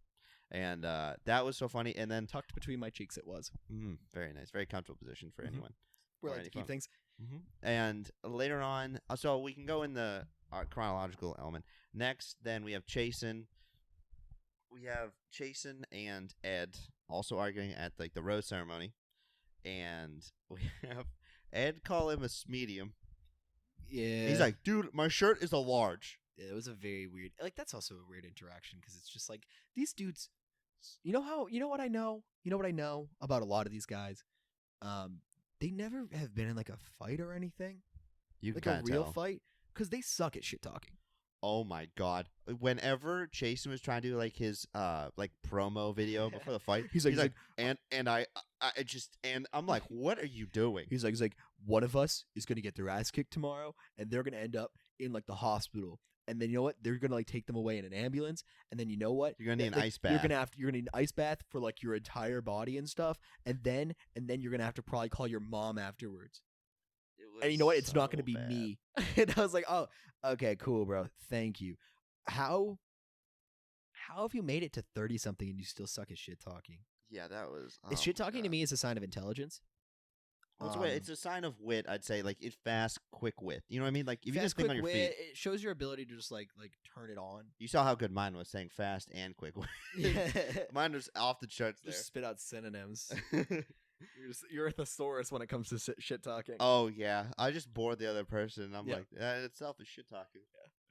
And that was so funny. And then Tucked between my cheeks it was. very nice, very comfortable position for anyone. Where I Or like any to keep phone. things. And later on, so we can go in the chronological element. Next, then we have Chasen. We have Chasen and Ed also arguing at like the rose ceremony, and we have Ed call him a medium. Yeah. He's like, dude, my shirt is a large. It was a very weird, like that's also a weird interaction because it's just like these dudes. You know what I know about a lot of these guys. They never have been in like a fight or anything, You like can a real tell. fight, because they suck at shit talking. Oh my god! Whenever Chasen was trying to do like his like promo video before the fight, He's like, and I just and I'm like, what are you doing? He's like, one of us is gonna get their ass kicked tomorrow, and they're gonna end up in like the hospital. And then you know what? They're gonna like take them away in an ambulance. And then you know what? You're gonna need an Like, ice bath. You're gonna need an ice bath for like your entire body and stuff. And then you're gonna have to probably call your mom afterwards. And you know what? It's not gonna be me. And I was like, oh, okay, cool, bro. Thank you. How have you made it to 30 something and you still suck at shit talking? Yeah, that was. Shit talking to me is a sign of intelligence. It's a sign of wit, I'd say. Like it's fast, quick wit. You know what I mean? Like if you just Fast, think quick on your wit, feet. it shows your ability to just like turn it on. You saw how good mine was saying fast and quick wit. Mine was off the charts there. Just spit out synonyms. You're a thesaurus when it comes to shit talking. Oh yeah, I just bored the other person. And I'm Yeah. like, that itself is shit talking.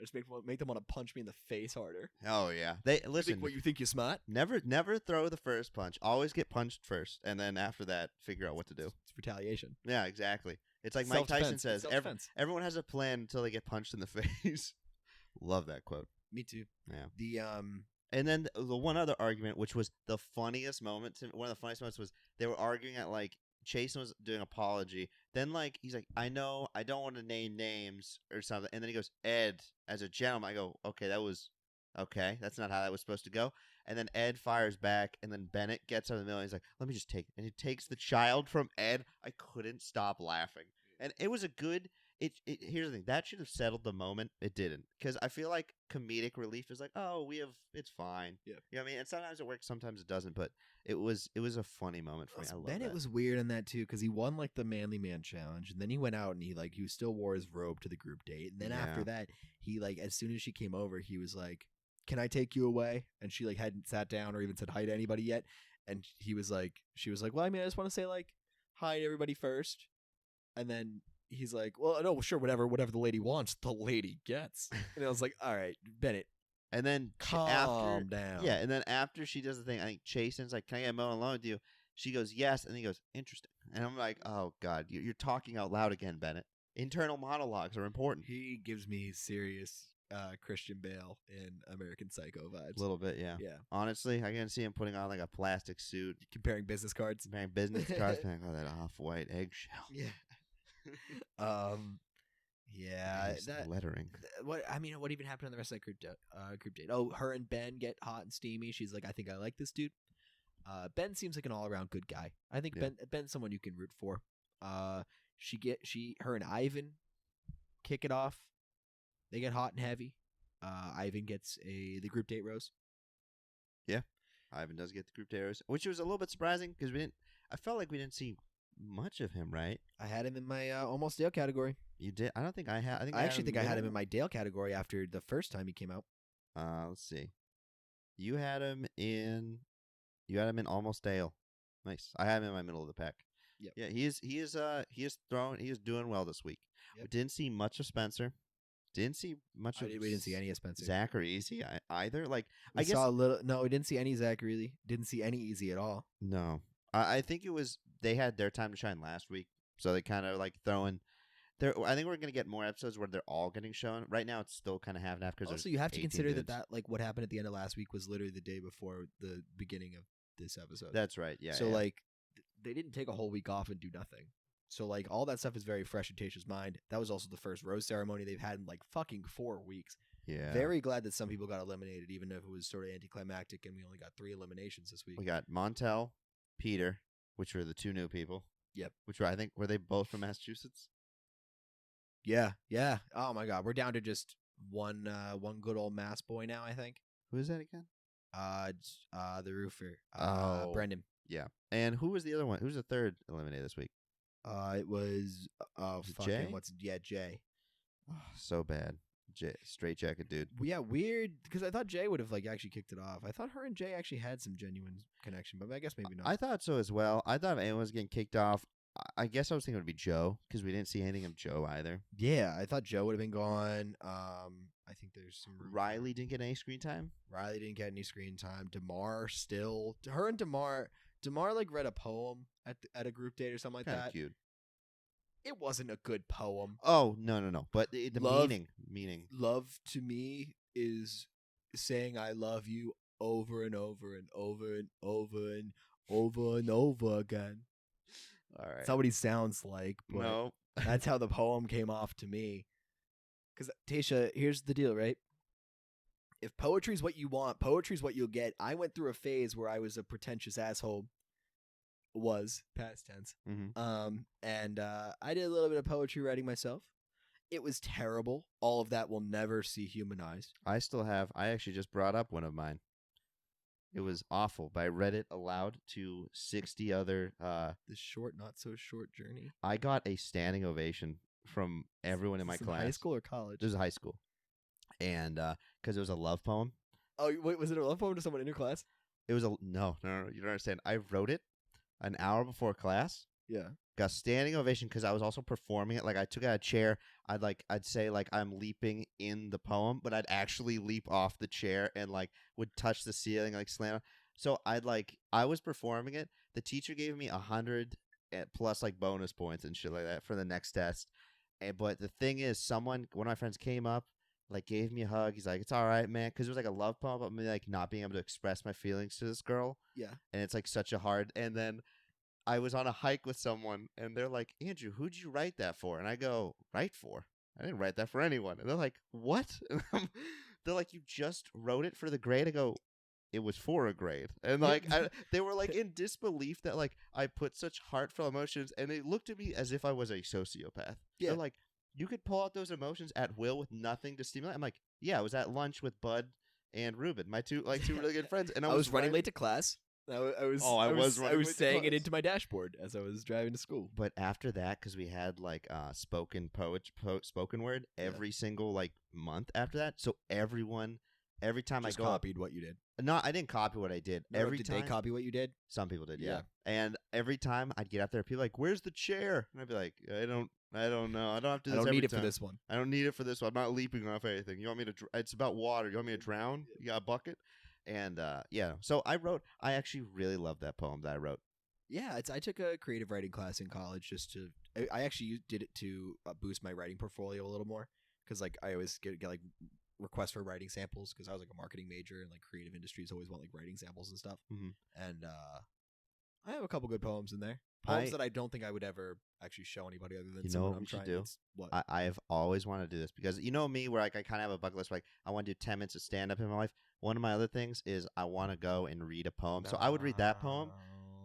Just make them want to punch me in the face harder. Oh yeah, they You listen. think, what, you think you're smart? Never throw the first punch. Always get punched first, and then after that, figure out what to do. It's retaliation. Yeah, exactly. It's like Mike Tyson Self-defense. says, It's self-defense. everyone has a plan until they get punched in the face. Love that quote. Me too. Yeah. The And then the one other argument, which was the funniest moment, one of the funniest moments was they were arguing at like Chasen was doing apology. Then like he's like, I know I don't want to name names or something. And then he goes, Ed, as a gentleman. I go, okay, that's not how that was supposed to go. And then Ed fires back, and then Bennett gets out of the middle. And he's like, let me just take it. And he takes the child from Ed. I couldn't stop laughing. And it was a good Here's the thing, that should have settled the moment. It didn't, because I feel like comedic relief is like, oh, it's fine. Yeah. You know what I mean? And sometimes it works, sometimes it doesn't. But it was a funny moment for me. I love Bennett that. was weird in that too, because he won like the manly man challenge, and then he went out and he still wore his robe to the group date, and then after that he like, as soon as she came over, he was like, "Can I take you away?" And she like hadn't sat down or even said hi to anybody yet, and she was like, "Well, I mean, I just want to say like hi to everybody first," and then he's like, "Well, no, sure, whatever the lady wants, the lady gets." And I was like, "All right, Bennett, And then calm down." Yeah, and then after she does the thing, I think Chasen's like, "Can I get a moment alone with you?" She goes, "Yes," and he goes, "Interesting." And I'm like, "Oh God, you're talking out loud again, Bennett." Internal monologues are important. He gives me serious Christian Bale in American Psycho vibes. A little bit, yeah. Yeah. Honestly, I can see him putting on like a plastic suit, Comparing business cards. comparing business cards, being like, "Oh, that off-white eggshell." Yeah. Yeah. Nice lettering. What even happened on the rest of that group date? Oh, her and Ben get hot and steamy. She's like, "I think I like this dude." Ben seems like an all-around good guy. I think Ben's someone you can root for. Her and Ivan kick it off. They get hot and heavy. Ivan gets the group date rose. Yeah, Ivan does get the group date rose, which was a little bit surprising because I felt like we didn't see much of him, right? I had him in my almost Dale category. You did? I don't think I had. I actually think I had him in my Dale category after the first time he came out. Let's see. You had him in almost Dale. Nice. I had him in my middle of the pack. Yep. Yeah, he is doing well this week. Yep. We didn't see much of Spencer. Didn't see much of. We didn't see any of Spencer. Zach or Easy either. Like I guess saw a little. No, we didn't see any Zach really. Didn't see any Easy at all. No, I think it was they had their time to shine last week, so they kind of like throwing. I think we're gonna get more episodes where they're all getting shown. Right now, it's still kind of half and half. Also, you have to consider that like what happened at the end of last week was literally the day before the beginning of this episode. That's right. Yeah. So like, they didn't take a whole week off and do nothing. So like, all that stuff is very fresh in Tayshia's mind. That was also the first rose ceremony they've had in like fucking 4 weeks. Yeah. Very glad that some people got eliminated, even if it was sort of anticlimactic, and we only got 3 eliminations this week. We got Montel, Peter, which were the 2 new people. Yep. Which were, I think, were they both from Massachusetts? Yeah. Oh my God, we're down to just one good old Mass boy now. I think. Who is that again? The roofer. Brendan. Yeah. And who was the other one? Who's the third eliminated this week? It was Jay? Jay. Oh, so bad. Straight jacket dude. Yeah, weird, because I thought Jay would have like actually kicked it off. I thought her and Jay actually had some genuine connection, but I guess maybe not. I thought so as well. I thought if anyone was getting kicked off, I guess I was thinking it would be Joe, because we didn't see anything of Joe either. Yeah, I thought Joe would have been gone. I think there's some Riley didn't get any screen time. Riley didn't get any screen time. DeMar still. Her and DeMar like read a poem at a group date or something like Kinda that. Cute. It wasn't a good poem. Oh, no. But the meaning. Love to me is saying I love you over and over and over and over and over and over again. All right. That's not what he sounds like, but No. that's how the poem came off to me. Because, Tayshia, here's the deal, right? If poetry's what you want, poetry's what you'll get. I went through a phase where I was a pretentious asshole. Was past tense. Mm-hmm. And I did a little bit of poetry writing myself. It was terrible. All of that will never see humanized. I actually just brought up one of mine. It was awful, but I read it aloud to 60 other. This short, not so short journey. I got a standing ovation from everyone in my class. High school or college? This was high school. And because it was a love poem. Oh, wait, was it a love poem to someone in your class? It was no, you don't understand. I wrote it an hour before class. Yeah. Got standing ovation because I was also performing it. Like I took out a chair. I'd say like I'm leaping in the poem, but I'd actually leap off the chair and like would touch the ceiling, like slam. So I was performing it. The teacher gave me 100 plus like bonus points and shit like that for the next test. But the thing is, one of my friends came up, like gave me a hug. He's like, "It's all right, man," because it was like a love poem about me like not being able to express my feelings to this girl. Yeah. And it's like such a hard. And then I was on a hike with someone, and they're like, "Andrew, who'd you write that for?" And I go, "Write for? I didn't write that for anyone." And they're like, "What?" They're like, "You just wrote it for the grade?" I go, "It was for a grade." And like they were like in disbelief that like I put such heartfelt emotions, and they looked at me as if I was a sociopath. Yeah. They're like, you could pull out those emotions at will with nothing to stimulate. I'm like, yeah, I was at lunch with Bud and Ruben, my two really good friends, and I was running late to class. I was running late to saying it class. into my dashboard as I was driving to school. But after that, because we had like spoken word every single like month after that, so every time Just I go up, copied what you did. no, I didn't copy what I did. No, Every did time they copy what you did? some people did, Yeah. And every time I'd get up there, people like, "Where's the chair?" And I'd be like, "I don't know. I don't have to. Do I this don't every need it time. for this one. I don't need it for this one. I'm not leaping off anything. You want me to? It's about water. You want me to drown? You got a bucket?" And so I actually really love that poem that I wrote. Yeah, I took a creative writing class in college just to. I actually did it to boost my writing portfolio a little more because like I always get like requests for writing samples because I was like a marketing major and like creative industries always want like writing samples and stuff. Mm-hmm. And I have a couple good poems in there. Poems that I don't think I would ever actually show anybody other than You know someone what I'm we should trying. do? It's what I've always wanted to do this because you know me, where like I kind of have a bucket list. Like I want to do 10 minutes of stand up in my life. One of my other things is I want to go and read a poem. So I would read that poem.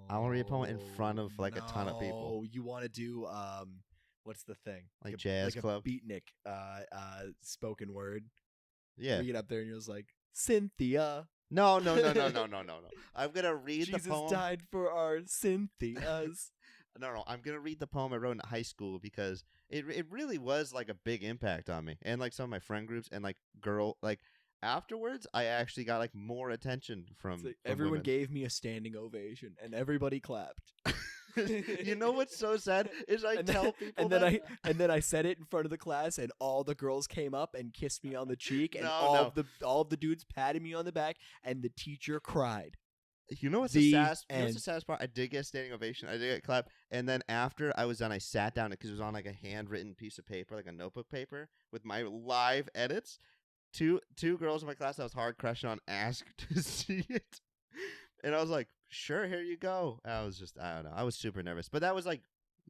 I want to read a poem in front of like a ton of people, Oh, you want to do what's the thing? like a, jazz like club. a beatnik spoken word. Yeah. You get up there and you're just like Cynthia. No. I'm gonna read Jesus the poem. died for our Cynthias. No. I'm gonna read the poem I wrote in high school because it really was like a big impact on me and like some of my friend groups and like afterwards I actually got like more attention from, It's like from everyone women. gave me a standing ovation and everybody clapped. You know what's so sad is I and tell then, people and then that. and then I said it in front of the class and all the girls came up and kissed me on the cheek and No, all no. of the dudes patted me on the back and the teacher cried. You know what's The the saddest? You know what's end. the saddest part? I did get a standing ovation. I did get clapped, and then after I was done, I sat down because it was on like a handwritten piece of paper, like a notebook paper, with my live edits. Two girls in my class I was hard crushing on asked to see it, and I was like, "Sure, here you go." I don't know. I was super nervous, but that was like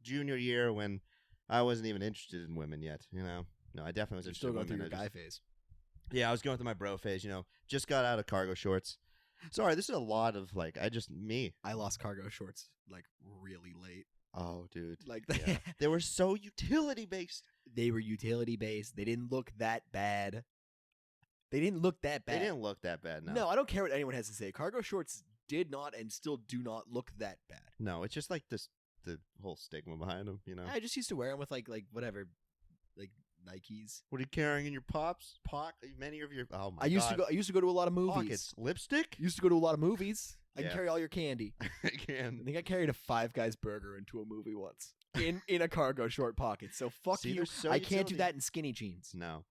junior year when I wasn't even interested in women yet. You know, no, I definitely was You're interested still in going through women. your I guy just- phase. Yeah, I was going through my bro phase. You know, just got out of cargo shorts. Sorry, this is a lot of like me. I lost cargo shorts like really late. Oh, dude. Like Yeah. They were so utility based. they were utility based. They didn't look that bad. They didn't look that bad. They didn't look that bad. No. No, I don't care what anyone has to say. Cargo shorts did not and still do not look that bad. No, it's just like the whole stigma behind them, you know. I just used to wear them with like whatever, like Nikes. What are you carrying in your pops? Many of your oh my I used God. I used to go to a lot of movies. Pockets. Lipstick? Used to go to a lot of movies. I can Yeah. carry all your candy. I I can. think I carried a Five Guys burger into a movie once in a cargo short pocket. So fuck See, you. they're so I can't do utility. that in skinny jeans. No.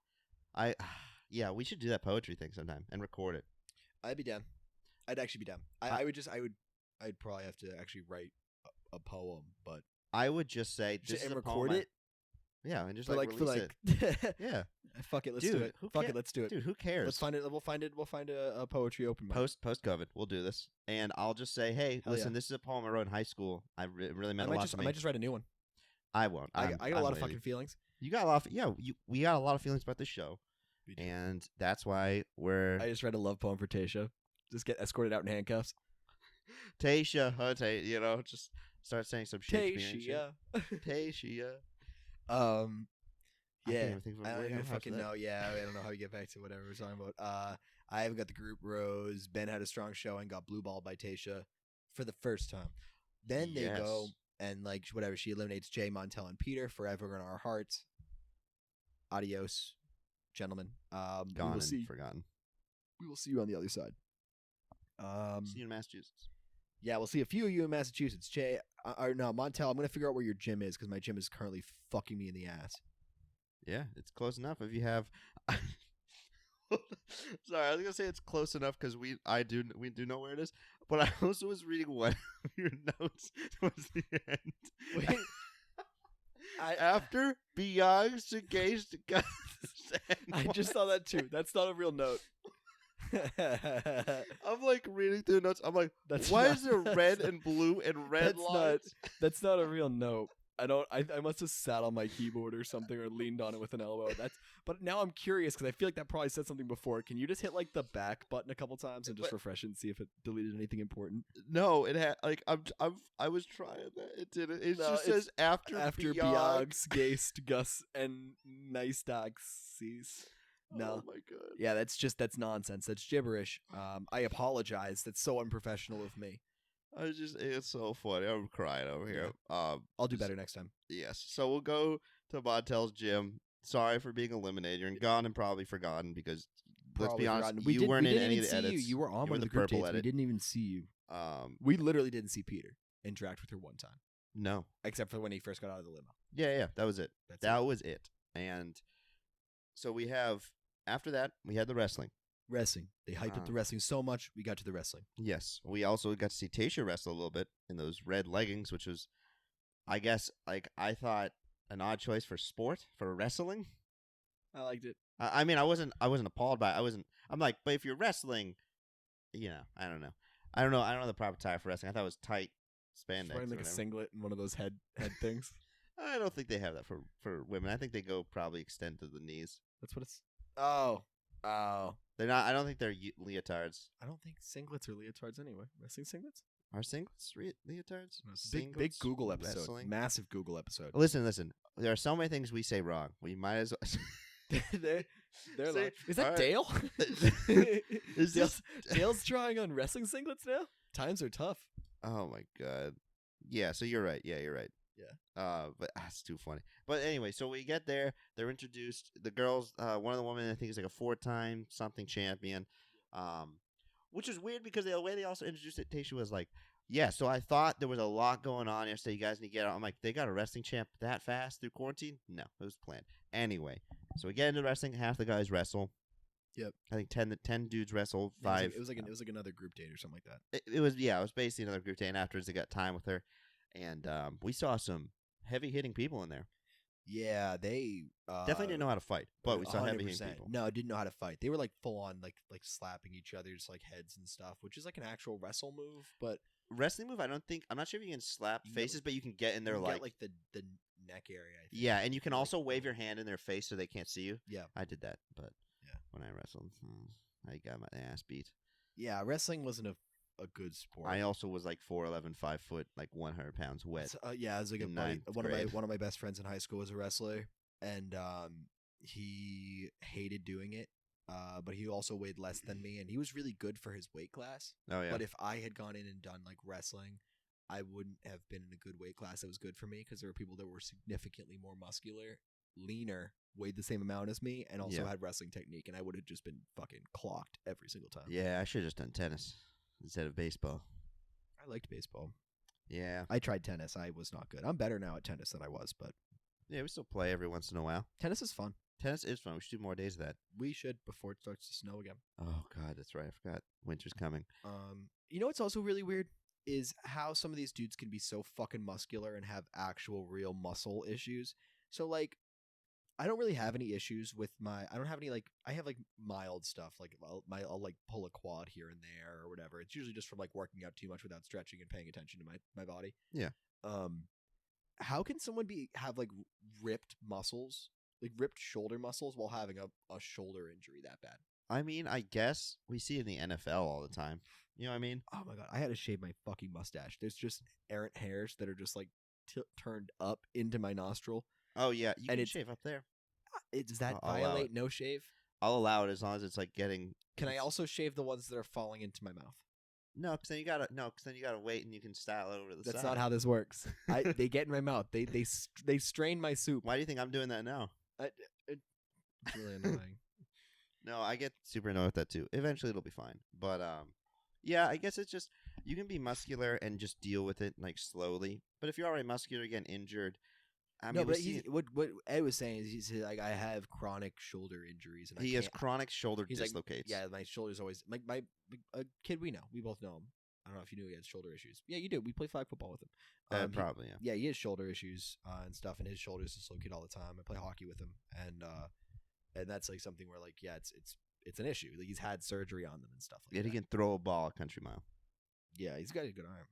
Yeah, we should do that poetry thing sometime and record it. I'd be down. I'd actually be down. I'd probably have to actually write a poem, but I would just say this is and a record poem it. Yeah, and just For like like for release like it. Yeah. fuck it, let's do Dude, it. who Fuck ca- it, let's do it. Dude, who cares? Let's find it. We'll find a poetry open mic. Post COVID, we'll do this, and I'll just say, hey, Hell listen, yeah. this is a poem I wrote in high school. Really I meant a might lot just to I me. might just write a new one. I won't. I got a lot of lazy. fucking feelings. You got a lot. We got a lot of feelings about this show, We do. and that's why we're I just read a love poem for Tayshia. Just get escorted out in handcuffs. Tayshia. You know, just start saying some Shakespearean Tayshia. shit. Tayshia. I Yeah. can't even think of a I don't word even after fucking that. know. Yeah, I don't know how we get back to whatever we're talking about. I have got the group rose. Ben had a strong showing, got blue balled by Tayshia for the first time. Then they go Yes. and like whatever. She eliminates Jay, Montel, and Peter forever in our hearts. Adios, gentlemen. We Gone will and see. forgotten. We will see you on the other side. See you in Massachusetts. Yeah, we'll see a few of you in Massachusetts. Jay, or no, Montel. I'm gonna figure out where your gym is because my gym is currently fucking me in the ass. Yeah, it's close enough. If you have, sorry, I was gonna say it's close enough because we do know where it is. But I also was reading one of your notes towards the end. Wait. After Beyond's engaged to God, I just saw that too. That's not a real note. I'm like reading through the notes. I'm like, That's why not- is there red that's and blue and red that's not- lines? That's not a real note. I must have sat on my keyboard or something or leaned on it with an elbow. But now I'm curious because I feel like that probably said something before. Can you just hit like the back button a couple times and just refresh it and see if it deleted anything important? No, it had like I was trying that. It didn't. It just says after Biogs, Geist, Gus, and Nice. No. Oh my god. Yeah, that's nonsense. That's gibberish. I apologize. That's so unprofessional of me. It's so funny. I'm crying over here. I'll do better next time. Yes. So we'll go to Montel's gym. Sorry for being eliminated. You're gone and probably forgotten because let's be honest, you weren't in any of the edits. You were on one of the group dates. We didn't even see you. We literally didn't see Peter interact with her one time. No. Except for when he first got out of the limo. Yeah, that was it. That was it. And so we have, after that, we had the wrestling. They hyped up the wrestling so much, we got to the wrestling. Yes. We also got to see Tayshia wrestle a little bit in those red leggings, which was, I guess, like, I thought an odd choice for wrestling. I liked it. I mean, I wasn't appalled by it. I'm like, but if you're wrestling, I don't know. I don't know the proper attire for wrestling. I thought it was tight spandex. Wearing like a singlet and one of those head things. I don't think they have that for women. I think they go probably extend to the knees. That's what it's. Oh. They're not. I don't think they're leotards. I don't think singlets are leotards anyway. Wrestling singlets? Are singlets leotards? Big Google episode. Wrestling? Massive Google episode. Listen. There are so many things we say wrong. We might as well. They're like, is that Dale? Dale's trying on wrestling singlets now? Times are tough. Oh my god. Yeah, so you're right. Yeah, you're right. Yeah. But that's too funny. But anyway, so we get there. They're introduced. The girls, one of the women, I think, is like a 4-time something champion. Which is weird because the way they also introduced it, Tayshia was like, yeah, so I thought there was a lot going on yesterday. You guys need to get out. I'm like, they got a wrestling champ that fast through quarantine? No, it was planned. Anyway, so we get into wrestling. Half the guys wrestle. Yep. I think 10 dudes wrestle. 5. It was like another group date or something like that. It was basically another group date. And afterwards, they got time with her. And we saw some heavy-hitting people in there. Yeah, they definitely didn't know how to fight, but we saw heavy-hitting people. No, didn't know how to fight. They were like full on, like slapping each other's like heads and stuff, which is like an actual wrestle move. But wrestling move, I'm not sure if you can slap faces, but you can get in their like the neck area. I think. Yeah, and you can also wave your hand in their face so they can't see you. Yeah, I did that, but when I wrestled, I got my ass beat. Yeah, wrestling wasn't a good sport. I also was like 4'11", 5 foot, like 100 pounds wet. Yeah, I was like a buddy. One of my best friends in high school was a wrestler, and he hated doing it. But he also weighed less than me, and he was really good for his weight class. Oh yeah. But if I had gone in and done like wrestling, I wouldn't have been in a good weight class that was good for me because there were people that were significantly more muscular, leaner, weighed the same amount as me, and also had wrestling technique, and I would have just been fucking clocked every single time. Yeah, I should have just done tennis instead of baseball. I liked baseball. Yeah. I tried tennis. I was not good. I'm better now at tennis than I was, but yeah, we still play every once in a while. Tennis is fun. Tennis is fun. We should do more days of that. We should before it starts to snow again. Oh god, that's right. I forgot. Winter's coming. You know what's also really weird is how some of these dudes can be so fucking muscular and have actual real muscle issues. So like I don't really have any issues with I don't have any I have like mild stuff like I'll like pull a quad here and there or whatever. It's usually just from like working out too much without stretching and paying attention to my body. Yeah. How can someone have like ripped muscles, like ripped shoulder muscles while having a shoulder injury that bad? I mean, I guess we see it in the NFL all the time. You know what I mean? Oh my god, I had to shave my fucking mustache. There's just errant hairs that are just like turned up into my nostril. Oh yeah, you can shave up there. Does that violate no shave? I'll allow it as long as it's like getting. Can I also shave the ones that are falling into my mouth? No, because then you gotta wait and you can style over the side. That's not how this works. They get in my mouth. They strain my soup. Why do you think I'm doing that now? It's really annoying. No, I get super annoyed with that too. Eventually it'll be fine, but yeah, I guess it's just you can be muscular and just deal with it like slowly. But if you're already muscular, getting injured. I mean, what Ed was saying is he's like I have chronic shoulder injuries and he has chronic shoulder dislocates. Like, yeah, my shoulders always my kid we both know him. I don't know if you knew he had shoulder issues. Yeah, you do. We play flag football with him. Probably. Yeah. Yeah, he has shoulder issues and stuff, and his shoulders dislocate all the time. I play hockey with him, and that's like something where like it's an issue. Like he's had surgery on them and stuff like that. He can throw a ball a country mile. Yeah, he's got a good arm.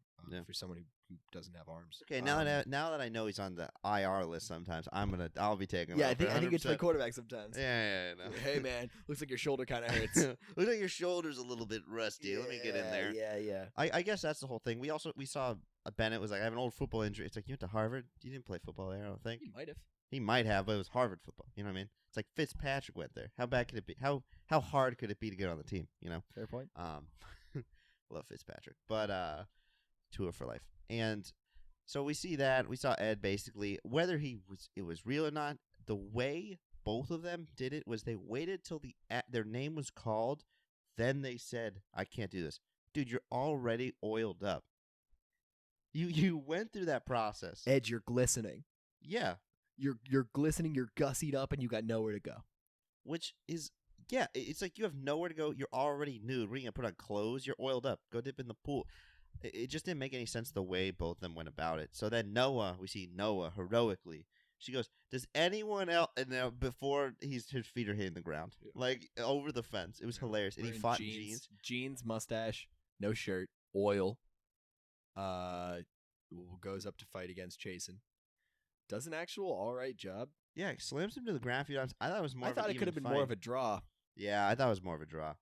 for someone who doesn't have arms. Okay, now that I know he's on the IR list, sometimes I'll be taking him. Yeah, over I think it's 100%. for quarterback sometimes. Yeah, no. Hey man, looks like your shoulder kind of hurts. Looks like your shoulder's a little bit rusty. Let me get in there. Yeah. I guess that's the whole thing. We saw Bennett was like, I have an old football injury. It's like, you went to Harvard? You didn't play football there, I don't think. He might have. He might have, but it was Harvard football. You know what I mean? It's like Fitzpatrick went there. How bad could it be? How hard could it be to get on the team? You know? Fair point. Love Fitzpatrick, but tour for life. And so we see that. We saw Ed basically, whether it was real or not, the way both of them did it was they waited till their name was called, then they said, I can't do this. Dude, you're already oiled up. You went through that process. Ed, you're glistening. Yeah. You're glistening, you're gussied up, and you got nowhere to go. Which is, yeah, it's like you have nowhere to go. You're already nude. We're going to put on clothes. You're oiled up. Go dip in the pool. It just didn't make any sense the way both of them went about it. So then we see Noah heroically. She goes, does anyone else, and now before his feet are hitting the ground, like over the fence. It was hilarious. And he fought in jeans. Jeans, mustache, no shirt, oil. Goes up to fight against Chasen. Does an actual all right job. Yeah, slams him to the ground a few times. I thought it was more. I thought it could have been fight. more of a draw. Yeah, I thought it was more of a draw.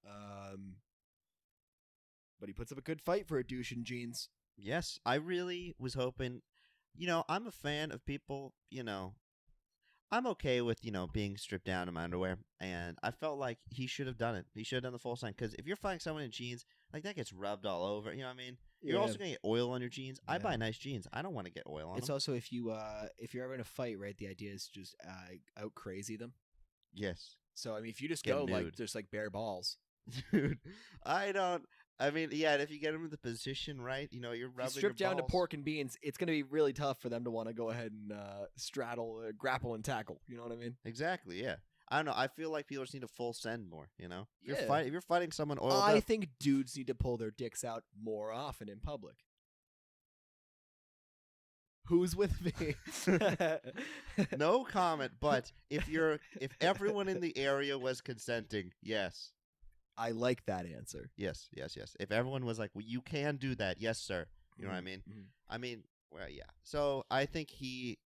But he puts up a good fight for a douche in jeans. Yes, I really was hoping. I'm a fan of people. I'm okay with being stripped down in my underwear, and I felt like he should have done it. He should have done the full sign, because if you're fighting someone in jeans, like that gets rubbed all over. You know what I mean? You're also gonna get oil on your jeans. I buy nice jeans. I don't want to get oil on them. It's also if you're ever in a fight, right? The idea is just out crazy them. Yes. So I mean, if you just Get go nude. like just like bare balls, dude, I don't. I mean, yeah, and if you get them in the position right, you're rubbing. Stripped your down to balls. pork and beans, it's going to be really tough for them to want to go ahead and grapple and tackle. You know what I mean? Exactly. Yeah. I don't know. I feel like people just need to full send more. If Yeah. you're fighting someone oiled I up, think dudes need to pull their dicks out more often in public. Who's with me? no comment. But if everyone in the area was consenting, yes. I like that answer. Yes. If everyone was like, well, you can do that, yes, sir. You know what I mean? Mm-hmm. I mean, well, yeah. So I think he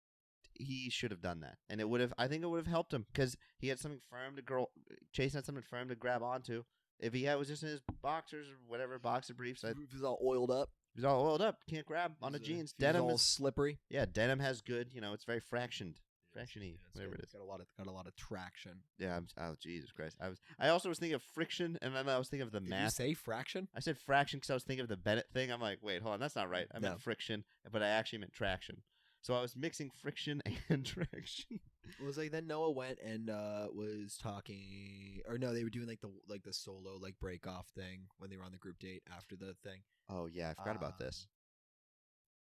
should have done that, and I think it would have helped him, because he had something firm to Chase had something firm to grab onto. If he was just in his boxers or whatever, boxer briefs, He was all oiled up. He was all oiled up. Can't grab on the jeans. Denim all is slippery. Yeah, denim has good. It's very fractioned. Fractiony, whatever it is. Got a lot of traction. Yeah. Oh, Jesus Christ. I also was thinking of friction, and then I was thinking of the Did math. you say fraction? I said fraction because I was thinking of the Bennett thing. I'm like, wait, hold on, that's not right. I meant friction, but I actually meant traction. So I was mixing friction and traction. It was like then Noah went and was talking, or no, they were doing like the solo break off thing when they were on the group date after the thing. Oh yeah, I forgot about this.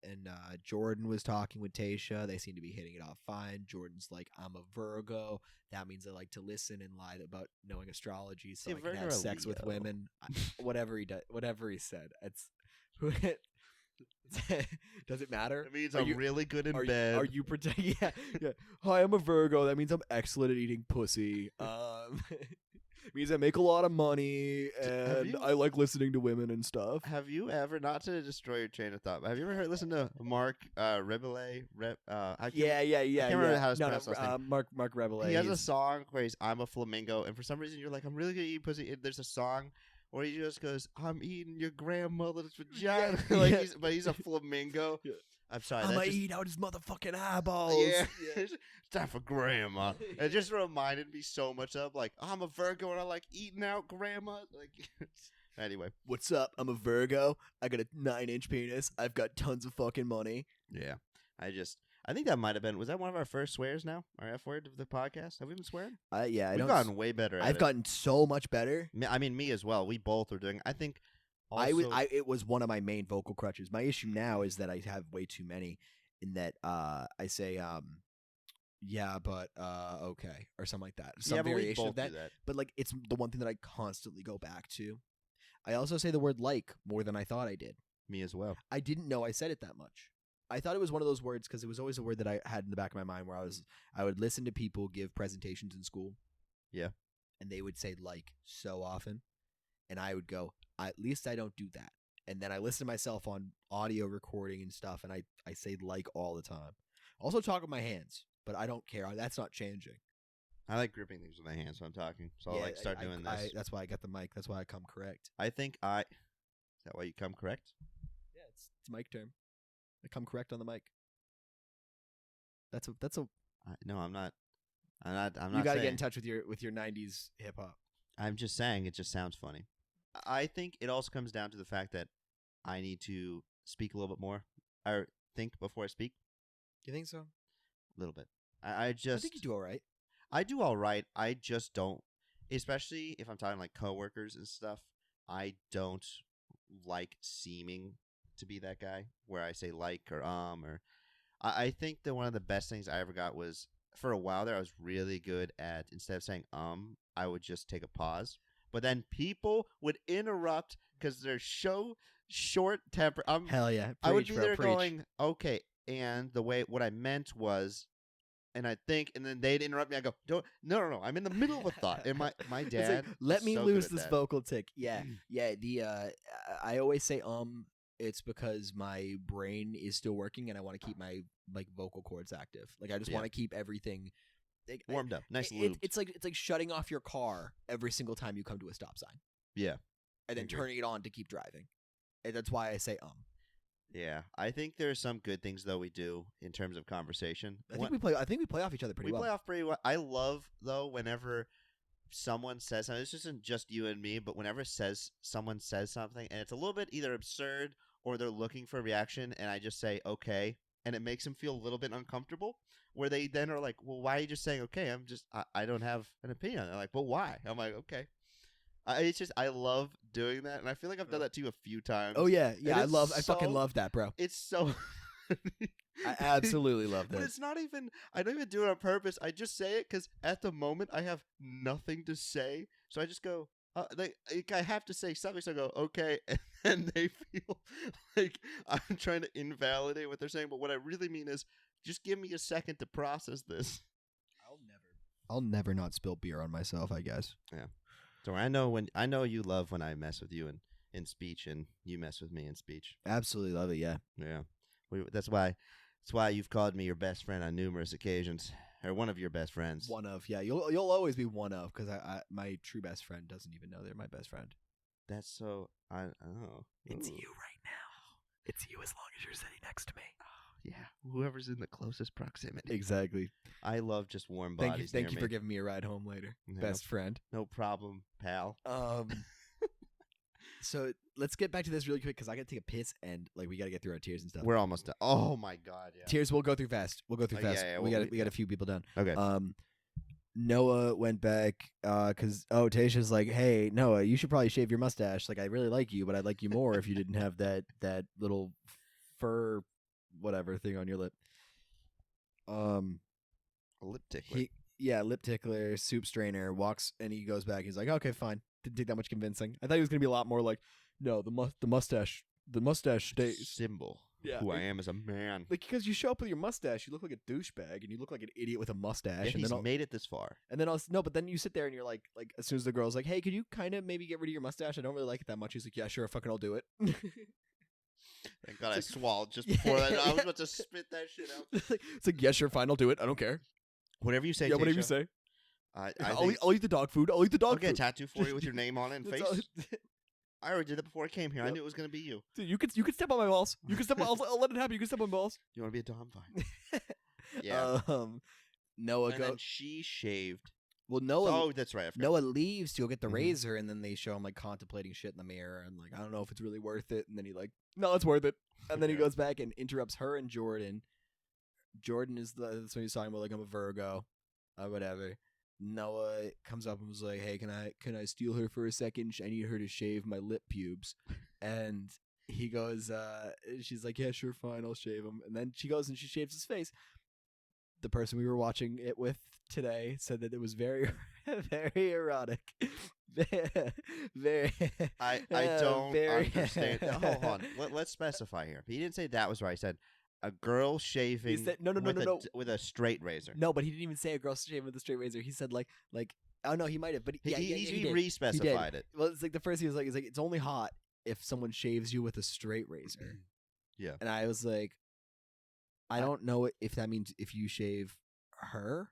And Jordan was talking with Tayshia. They seem to be hitting it off fine. Jordan's like, I'm a Virgo. That means I like to listen and lie about knowing astrology, so I can have sex with women. Whatever he said. It's does it matter? It means I'm really good in bed. Are you protecting? Yeah. Hi, I'm a Virgo. That means I'm excellent at eating pussy. Means I make a lot of money and I like listening to women and stuff. Have you ever, not to destroy your train of thought, but have you ever listened to Mark Rebele? I can't remember how to pronounce his name. Mark Rebele. He has a song where he's I'm a flamingo, and for some reason you're like, I'm really gonna eat pussy. And there's a song where he just goes, I'm eating your grandmother's vagina. But he's a flamingo. Yeah. I'm sorry. I'm gonna eat out his motherfucking eyeballs. Yeah. It's time for grandma. It just reminded me so much of I'm a Virgo and I like eating out grandma. Anyway. What's up? I'm a Virgo. I got a 9-inch penis. I've got tons of fucking money. Yeah. I think that might have been, was that one of our first swears now? Our F word of the podcast? Have we been swearing? Yeah. We've gotten way better at it. I've gotten so much better. I mean, me as well. We both are doing, I think. Also, it was one of my main vocal crutches. My issue now is that I have way too many, in that I say yeah, but okay, or something like that. Some variation of that. But it's the one thing that I constantly go back to. I also say the word like more than I thought I did. Me as well. I didn't know I said it that much. I thought it was one of those words because it was always a word that I had in the back of my mind where I would listen to people give presentations in school. Yeah. And they would say like so often. And I would go, at least I don't do that. and then I listen to myself on audio recording and stuff, and I say like all the time. Also talk with my hands, but I don't care. That's not changing. I like gripping things with my hands when I'm talking, so I'll like start doing this. That's why I got the mic. That's why I come correct. Is that why you come correct? Yeah, it's mic term. I come correct on the mic. That's a. No, I'm not. I'm not. You got to get in touch with your '90s hip hop. I'm just saying it just sounds funny. I think it also comes down to the fact that I need to speak a little bit more, or think before I speak. You think so? A little bit. I think you do all right. I do all right. I just don't, especially if I'm talking like coworkers and stuff. I don't like seeming to be that guy where I say like or. I think that one of the best things I ever got was, for a while there, I was really good at, instead of saying I would just take a pause. But then people would interrupt because they're so short temper. Hell yeah. I would be there going, okay, and what I meant was, and I think, and then they'd interrupt me. I go, no, I'm in the middle of a thought. And my dad, like, let me lose this vocal tick. Yeah, yeah. I always say it's because my brain is still working and I want to keep my like vocal cords active. Like I just want to keep everything warmed up, nice lubed. It's like shutting off your car every single time you come to a stop sign. Yeah, and then turning it on to keep driving. And that's why I say Yeah, I think there's some good things though we do in terms of conversation. I think we play off each other pretty well. We play off pretty well. I love though whenever someone says something. This isn't just you and me, but whenever someone says something and it's a little bit either absurd or they're looking for a reaction, and I just say okay, and it makes them feel a little bit uncomfortable. Where they then are like, "Well, why are you just saying okay? I don't have an opinion." They're like, "Well, why?" I'm like, "Okay." I love doing that, and I feel like I've done that to you a few times. Oh yeah. I fucking love that, bro. It's so. I absolutely love that. But it's not even. I don't even do it on purpose. I just say it because at the moment I have nothing to say, so I just go. I have to say something, so I go okay, and they feel like I'm trying to invalidate what they're saying. But what I really mean is, just give me a second to process this. I'll never not spill beer on myself, I guess. Yeah. So I know you love when I mess with you in speech, and you mess with me in speech. Absolutely love it. Yeah. Yeah. That's why you've called me your best friend on numerous occasions, or one of your best friends. One of, yeah. You'll always be one of, because my true best friend doesn't even know they're my best friend. That's so. It's you right now. It's you as long as you're sitting next to me. Yeah, whoever's in the closest proximity. Exactly. I love just warm bodies. Thank you for giving me a ride home later, best friend. No problem, pal. So let's get back to this really quick because I gotta take a piss and like we gotta get through our tiers and stuff. We're almost done. Oh my god, yeah. Tiers, we'll go through fast. Yeah, we got a few people done. Okay. Noah went back because Tayshia's like, hey Noah, you should probably shave your mustache. Like I really like you, but I'd like you more if you didn't have that little fur whatever thing on your lip. A lip tickler. Lip tickler, soup strainer, walks and he goes back. He's like, okay, fine. Didn't take that much convincing. I thought he was gonna be a lot more like, no, the mustache stays. Symbol. Yeah, who I am as a man. Like because you show up with your mustache, you look like a douchebag, and you look like an idiot with a mustache. Yeah, he's made it this far. And then but then you sit there and you're like as soon as the girl's like, hey, could you kind of maybe get rid of your mustache? I don't really like it that much. He's like, yeah, sure, fucking I'll do it. Thank God I swallowed just before that. I was about to spit that shit out. It's like, yeah, sure, fine, I'll do it. I don't care. Whatever you say. Yeah, whatever you say. I'll eat the dog food. I'll get a tattoo for you with your name on it and face. I already did that before I came here. Yep. I knew it was gonna be you. Dude, you could step on my balls. You can step. I'll let it happen. You can step on my balls. You want to be a dom? Fine. Yeah. Noah and then she shaved. Well, Noah. Oh, that's right. Noah leaves to go get the razor, and then they show him like contemplating shit in the mirror, and like I don't know if it's really worth it. And then he like, no, it's worth it. And then he goes back and interrupts her and Jordan. Jordan is that's when he's talking about like I'm a Virgo, whatever. Noah comes up and was like, hey, can I steal her for a second? I need her to shave my lip pubes. And he goes, she's like, yeah, sure, fine, I'll shave him. And then she goes and she shaves his face. The person we were watching it with today said that it was very, very erotic. very. I don't understand. Hold on. Let's specify here. He didn't say that was right. He said a girl shaving. He said, no, with a straight razor. No, but he didn't even say a girl shaving with a straight razor. He said like. Oh no, he might have, but he re-specified it. Well, it's like the first he was like it's only hot, if someone shaves you with a straight razor. Yeah. And I was like, I don't know if that means if you shave her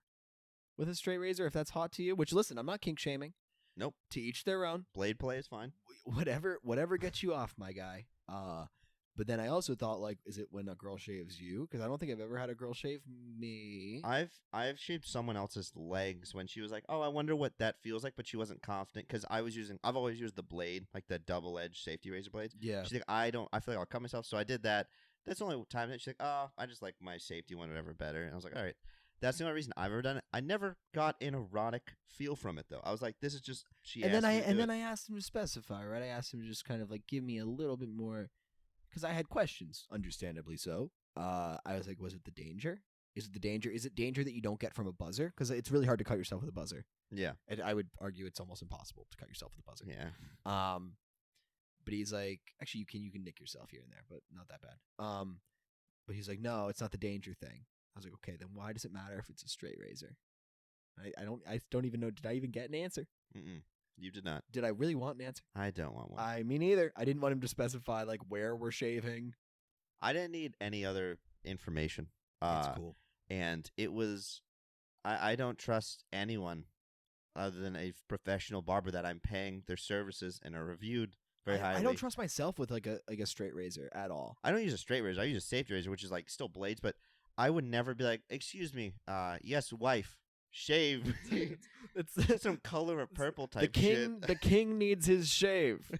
with a straight razor, if that's hot to you. Which, listen, I'm not kink shaming. Nope. To each their own. Blade play is fine. Whatever gets you off, my guy. But then I also thought, like, is it when a girl shaves you? Because I don't think I've ever had a girl shave me. I've shaved someone else's legs when she was like, "Oh, I wonder what that feels like," but she wasn't confident because I've always used the blade, like the double-edged safety razor blades. Yeah. She's like, I feel like I'll cut myself, so I did that. That's the only time that she's like, "Oh, I just like my safety one, whatever, better." And I was like, "All right." That's the only reason I've ever done it. I never got an erotic feel from it though. I was like, "This is just." And then I asked him to specify, right? I asked him to just kind of like give me a little bit more. Because I had questions, understandably so. I was like, was it the danger? Is it the danger? Is it danger that you don't get from a buzzer? Because it's really hard to cut yourself with a buzzer. Yeah. And I would argue it's almost impossible to cut yourself with a buzzer. Yeah. But he's like, actually, you can nick yourself here and there, but not that bad. But he's like, no, it's not the danger thing. I was like, okay, then why does it matter if it's a straight razor? I don't even know. Did I even get an answer? Mm-mm. You did not. Did I really want an answer? I don't want one. Me neither. I didn't want him to specify like where we're shaving. I didn't need any other information. It's cool. And it was, I don't trust anyone other than a professional barber that I'm paying their services and are reviewed very highly. I don't trust myself with like a straight razor at all. I don't use a straight razor. I use a safety razor, which is like still blades, but I would never be like, "Excuse me, yes, wife, shave." It's some color of purple type shit. The king needs his shave.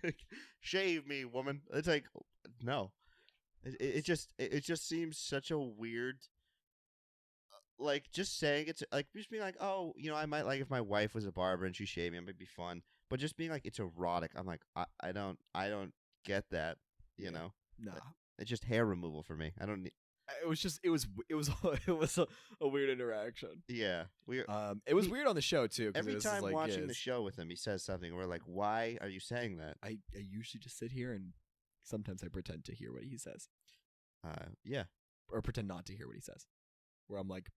Shave me, woman. It's like, no. It just seems such a weird. Like just saying it's like just being like, oh, I might like if my wife was a barber and she shaved me, it might be fun. But just being like it's erotic, I'm like, I don't get that. No. It's just hair removal for me. I don't need. It was a weird interaction. Yeah, it was weird on the show too. Every time watching the show with him, he says something. And we're like, why are you saying that? I usually just sit here and sometimes I pretend to hear what he says. Yeah, or pretend not to hear what he says. Where I'm like,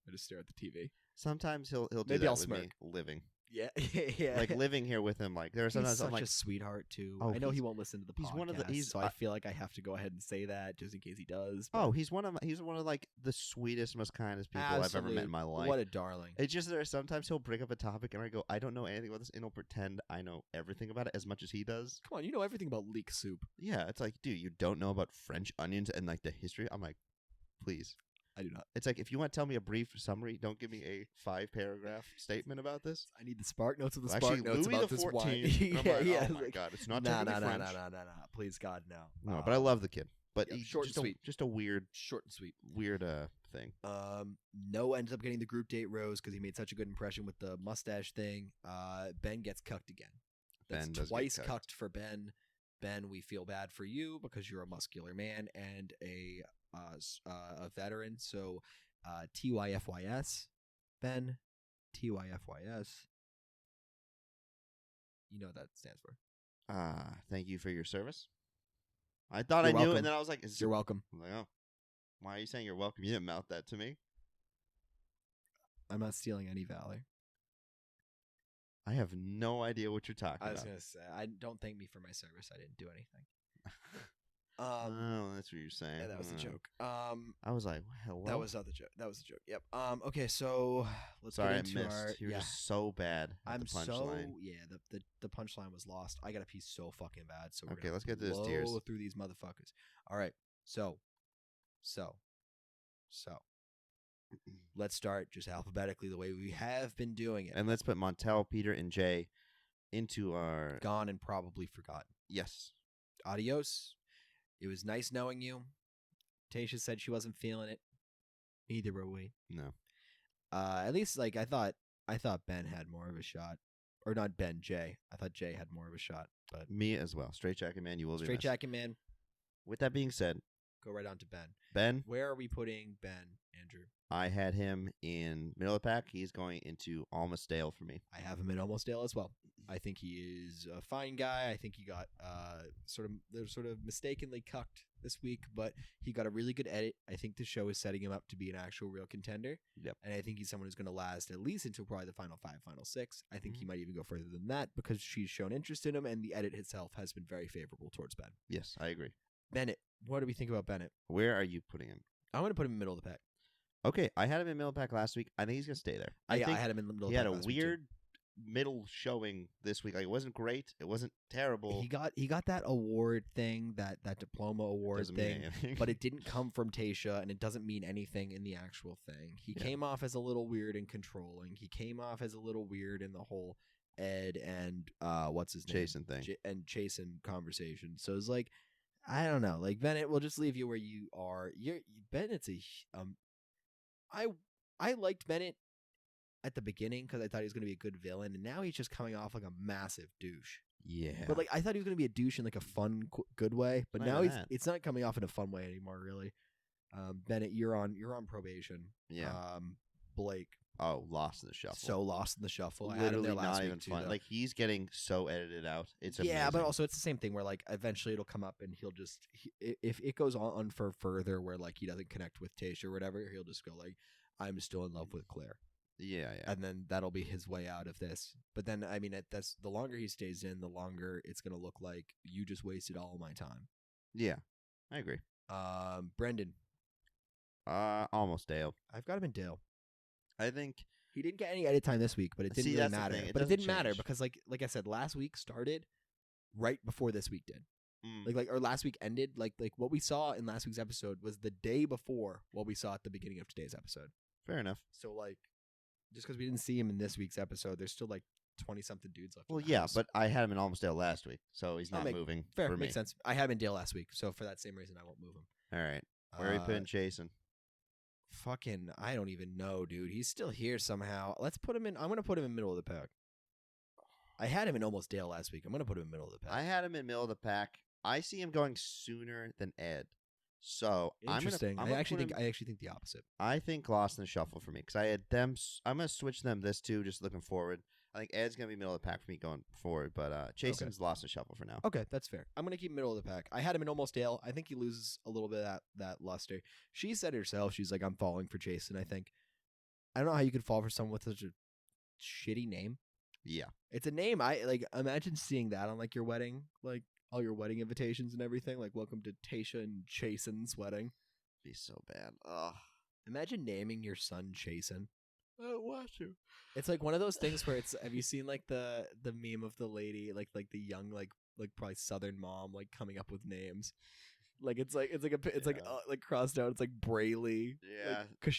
I just stare at the TV. Sometimes he'll do Maybe that I'll with smirk. me living. Yeah, yeah. Like living here with him. Like there are sometimes he's I'm like, such a sweetheart too. Oh, I know he won't listen to the podcast. He's one of the. So I feel like I have to go ahead and say that just in case he does. Oh, he's one of like the sweetest, most kindest people I've ever met in my life. What a darling. It's just there are sometimes he'll bring up a topic and I go, I don't know anything about this, and he'll pretend I know everything about it as much as he does. Come on, you know everything about leek soup. Yeah, it's like, dude, you don't know about French onions and like the history. I'm like, please. I do not. It's like, if you want to tell me a brief summary, don't give me a 5-paragraph statement about this. I need the spark notes of the Actually, spark notes Louis about the this 14th. wine. I'm like, yeah. oh my god, it's not nah, technically French. Nah. Please, God, no. No, but I love the kid. But yeah, he's short and sweet. Just a weird, short and sweet, weird thing. Noah ends up getting the group date rose because he made such a good impression with the mustache thing. Ben gets cucked again. That's Ben does twice get cucked for Ben. Ben, we feel bad for you because you're a muscular man and a veteran. So, TYFYS, Ben, TYFYS. You know what that stands for. Thank you for your service. I thought You're I knew, welcome. and then I was like, You're welcome. I'm like, oh, why are you saying you're welcome? You didn't mouth that to me. I'm not stealing any valor. I have no idea what you're talking about. I was gonna say, don't thank me for my service. I didn't do anything. Oh, that's what you're saying. Yeah, that was a joke. I was like, hello. That was the joke. That was the joke. Yep. Okay, so let's Sorry, get into I missed. our. You're just so bad. At the punchline. The punchline was lost. I got to pee so fucking bad. So we're okay, gonna let's get to this blow tears. through these motherfuckers. All right. So. Let's start just alphabetically the way we have been doing it. And let's put Montel, Peter, and Jay into our gone and probably forgotten. Yes. Adios. It was nice knowing you. Tayshia said she wasn't feeling it. Neither were we. No. At least, like, I thought Ben had more of a shot. Or not Ben, Jay. I thought Jay had more of a shot. But me as well. Straight Jacket Man, you will be Straight missed. Jacket Man. With that being said, Go right on to Ben. Ben, Where are we putting Ben, Andrew? I had him in middle of the pack. He's going into almost stale for me. I have him in almost Dale as well. I think he is a fine guy. I think he got sort of mistakenly cucked this week, but he got a really good edit. I think the show is setting him up to be an actual real contender. Yep. And I think he's someone who's going to last at least until probably the final 5, final 6. I think he might even go further than that because she's shown interest in him, and the edit itself has been very favorable towards Ben. Yes, I agree. Bennett, what do we think about Bennett? Where are you putting him? I'm going to put him in the middle of the pack. Okay, I had him in middle of the pack last week. I think he's going to stay there. I think had him in the middle of he the had pack a last week, too. weird middle showing this week. Like, it wasn't great. It wasn't terrible. He got that award thing, that diploma award Doesn't mean thing, anything. but it didn't come from Tayshia, and it doesn't mean anything in the actual thing. He came off as a little weird and controlling. He came off as a little weird in the whole Ed and what's his name? Jason thing. And Jason conversation. So it's like, I don't know. Like, Bennett, we'll just leave you where you are. Bennett's I liked Bennett at the beginning because I thought he was going to be a good villain, and now he's just coming off like a massive douche. Yeah. But like I thought he was going to be a douche in like a fun, good way, but Not now even that. it's not coming off in a fun way anymore. Really, Bennett, you're on probation. Yeah. Blake, Lost in the shuffle. so lost in the shuffle. I had him Literally there last not week even too, fun. though. Like, he's getting so edited out. It's yeah, amazing. but also it's the same thing where like eventually it'll come up and he'll just if it goes on for further where like he doesn't connect with Tayshia or whatever, he'll just go like, I'm still in love with Claire. Yeah. And then that'll be his way out of this. But then, I mean, that's the longer he stays in, the longer it's going to look like you just wasted all of my time. Yeah, I agree. Brendan, Almost Dale. I've got him in Dale. I think He didn't get any edit time this week, but it didn't See, really that's the matter. thing. It But it doesn't didn't matter change. because, like I said, last week started right before this week did. mm, Or last week ended. Like what we saw in last week's episode was the day before what we saw at the beginning of today's episode. fair enough. So like, just because we didn't see him in this week's episode, there's still like 20-something dudes left. Well, in the yeah, house. but I had him in almost Dale last week, so he's not moving fair, for me. makes sense. I had him in Dale last week, so for that same reason, I won't move him. All right. Where are you putting Jason? Fucking, I don't even know, dude. He's still here somehow. Let's put him in. I'm gonna put him in middle of the pack. I had him in almost Dale last week. I'm gonna put him in middle of the pack. I had him in middle of the pack. I see him going sooner than Ed. So Interesting. I'm gonna I actually put think the opposite. I think Lost in the Shuffle for me because I had them. I'm going to switch them this too, just looking forward. I think Ed's going to be middle of the pack for me going forward, but Jason's Lost in the Shuffle for now. Okay, that's fair. I'm gonna keep middle of the pack. I had him in almost Dale. I think he loses a little bit of that luster. She said herself, she's like, I'm falling for Jason. I think. I don't know how you could fall for someone with such a shitty name. Yeah. It's a name. I like. Imagine seeing that on like your wedding, like all your wedding invitations and everything. Like, welcome to Tayshia and Jason's wedding. Be so bad. Ugh. Imagine naming your son Jason. I don't want to. It's like one of those things where it's. Have you seen like the meme of the lady, like the young like probably Southern mom like coming up with names. Like it's like crossed out. It's like Brayley, Yeah. like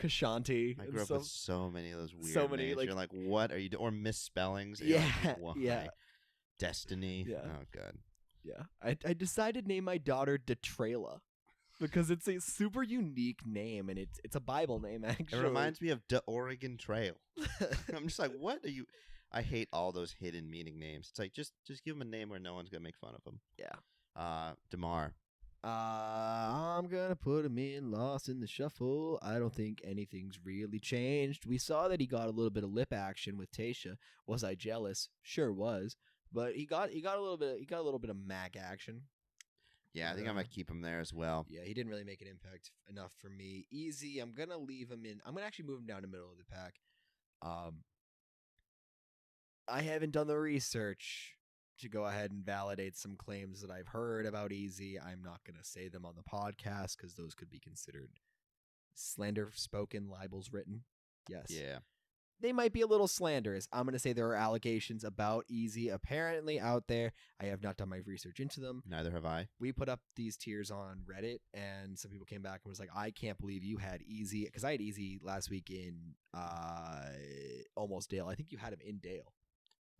Kashanti. I and grew up stuff. with so many of those weird So many, names. like- You're like, what are you doing? Or misspellings. And you're Yeah, like, why? yeah. Destiny. Yeah. Oh, God. Yeah, I decided to name my daughter Detrayla because it's a super unique name and it's a Bible name actually. It reminds me of the Oregon Trail. I'm just like, what are you? I hate all those hidden meaning names. It's like, just give them a name where no one's going to make fun of them. Yeah. DeMar. I'm gonna put him in Lost in the Shuffle. I don't think anything's really changed. We saw that he got a little bit of lip action with Tayshia. Was I jealous? Sure was. But he got a little bit of mag action. Yeah, I think I might keep him there as well. Yeah, he didn't really make an impact enough for me. Easy. I'm gonna leave him in. I'm gonna actually move him down to middle of the pack. I haven't done the research to go ahead and validate some claims that I've heard about Easy. I'm not gonna say them on the podcast because those could be considered slander spoken, libels written. Yes. Yeah. They might be a little slanderous. I'm going to say there are allegations about Easy apparently out there. I have not done my research into them. Neither have I. We put up these tiers on Reddit, and some people came back and was like, I can't believe you had Easy. Because I had Easy last week in almost Dale. I think you had him in Dale.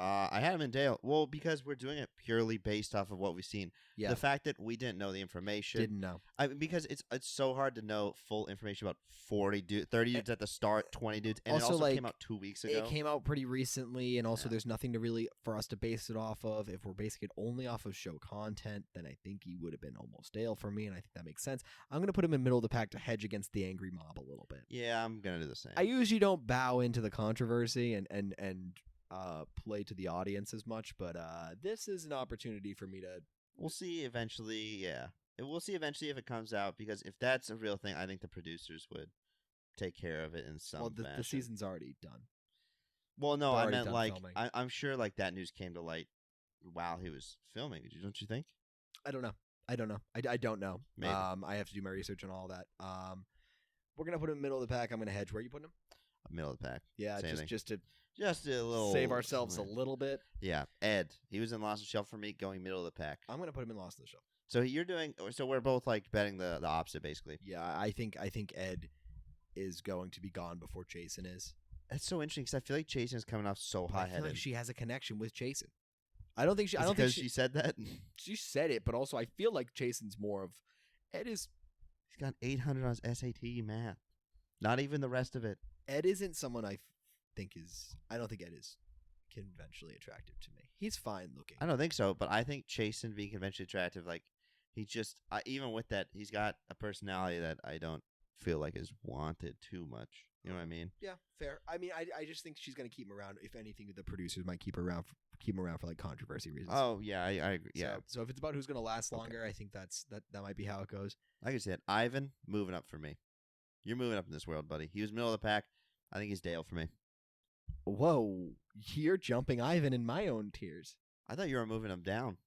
I had him in Dale. Well, because we're doing it purely based off of what we've seen. Yeah. The fact that we didn't know the information. Didn't know. Because it's so hard to know full information about 30 dudes at the start, 20 dudes, and Also, it also like, came out 2 weeks ago. It came out pretty recently, and also Yeah. there's nothing to really for us to base it off of. If we're basing it only off of show content, then I think he would have been almost Dale for me, and I think that makes sense. I'm gonna put him in middle of the pack to hedge against the angry mob a little bit. Yeah, I'm gonna do the same. I usually don't bow into the controversy and play to the audience as much, but this is an opportunity for me to. We'll see eventually. Yeah, we'll see eventually if it comes out, because if that's a real thing, I think the producers would take care of it in some Well, fashion. the season's already done. Well, no, They're I already meant done like filming. I'm sure like that news came to light while he was filming. Don't you think? I don't know. I don't know. Maybe. I have to do my research on all that. We're gonna put him in middle of the pack. I'm gonna hedge. Where are you putting him? Middle of the pack. Yeah, Same thing. just to Just a little save ourselves a little bit. Yeah, Ed. He was in Lost in the Shelf for me, going middle of the pack. I'm gonna put him in Lost in the Shelf. So you're doing. So we're both like betting the opposite, basically. Yeah, I think Ed is going to be gone before Jason is. That's so interesting because I feel like Jason's coming off so But high I feel headed. like she has a connection with Jason. I don't think she. She said that. She said it, but also I feel like Jason's more of Ed is. He's got 800 on his SAT math. Not even the rest of it. Ed isn't someone I think is. I don't think Ed is conventionally attractive to me. He's fine looking. I don't think so, but I think Jason being conventionally attractive, like he just even with that, he's got a personality that I don't feel like is wanted too much. You know what I mean? Yeah, fair. I mean, I just think she's gonna keep him around. If anything, the producers might keep him around for like controversy reasons. Oh yeah, I agree. Yeah, So if it's about who's gonna last longer, I think that might be how it goes. like I said, Ivan moving up for me. You're moving up in this world, buddy. He was middle of the pack. I think he's Dale for me. Whoa, you're jumping Ivan in my own tiers. I thought you were moving him down.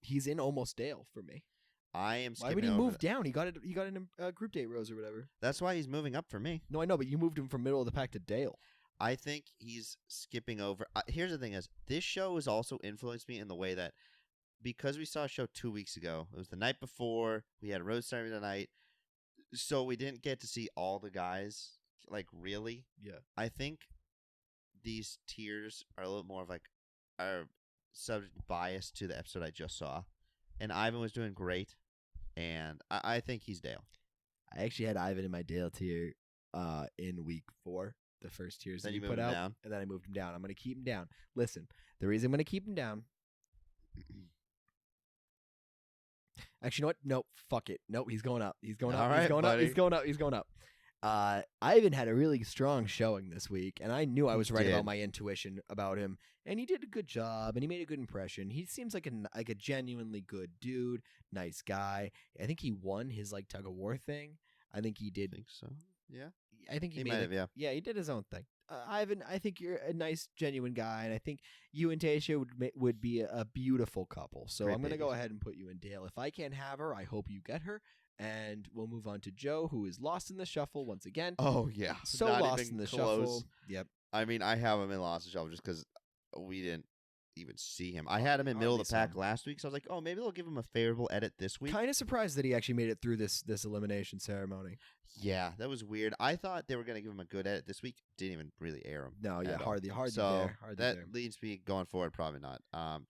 He's in almost Dale for me. I am. Why would he move down? He got it. He got in a group date rose or whatever. That's why he's moving up for me. No, I know, but you moved him from middle of the pack to Dale. I think he's skipping over. Here's the thing: is this show has also influenced me in the way that because we saw a show 2 weeks ago, it was the night before we had a road ceremony tonight, so we didn't get to see all the guys like really. Yeah. I think these tiers are a little more of like are subject bias to the episode I just saw, and Ivan was doing great, and I think he's Dale. I actually had Ivan in my Dale tier in week 4, the first tiers Then that you you moved put him out, down? and then I moved him down. I'm going to keep him down. Listen, the reason I'm going to keep him down. Actually, you know what? Nope, fuck it. Nope, he's going up. He's going up. All He's right, going up. buddy. He's going up. He's going up. Ivan had a really strong showing this week, and I knew I was right did. about my intuition about him, and he did a good job, and he made a good impression. He seems like a genuinely good dude, nice guy. I think he won his like tug of war thing. I think he I did. think so. Yeah, I think he he made might it. have. Yeah. Yeah, he did his own thing. Ivan, I think you're a nice, genuine guy, and I think you and Tayshia would be a beautiful couple. So Great I'm going to go babies. ahead and put you in Dale. If I can't have her, I hope you get her. And we'll move on to Joe, who is lost in the shuffle once again. Oh yeah, So Not lost even in the close. shuffle. Yep. I mean, I have him in Lost in the Shelf just because we didn't even see him. I had him in middle of the Hardly saw pack him. last week, so I was like, oh, maybe they'll give him a favorable edit this week. Kind of surprised that he actually made it through this elimination ceremony. Yeah, that was weird. I thought they were going to give him a good edit this week. Didn't even really air him. No, yeah, at all. hardly So there. Hardly that there. leads me going forward, probably not.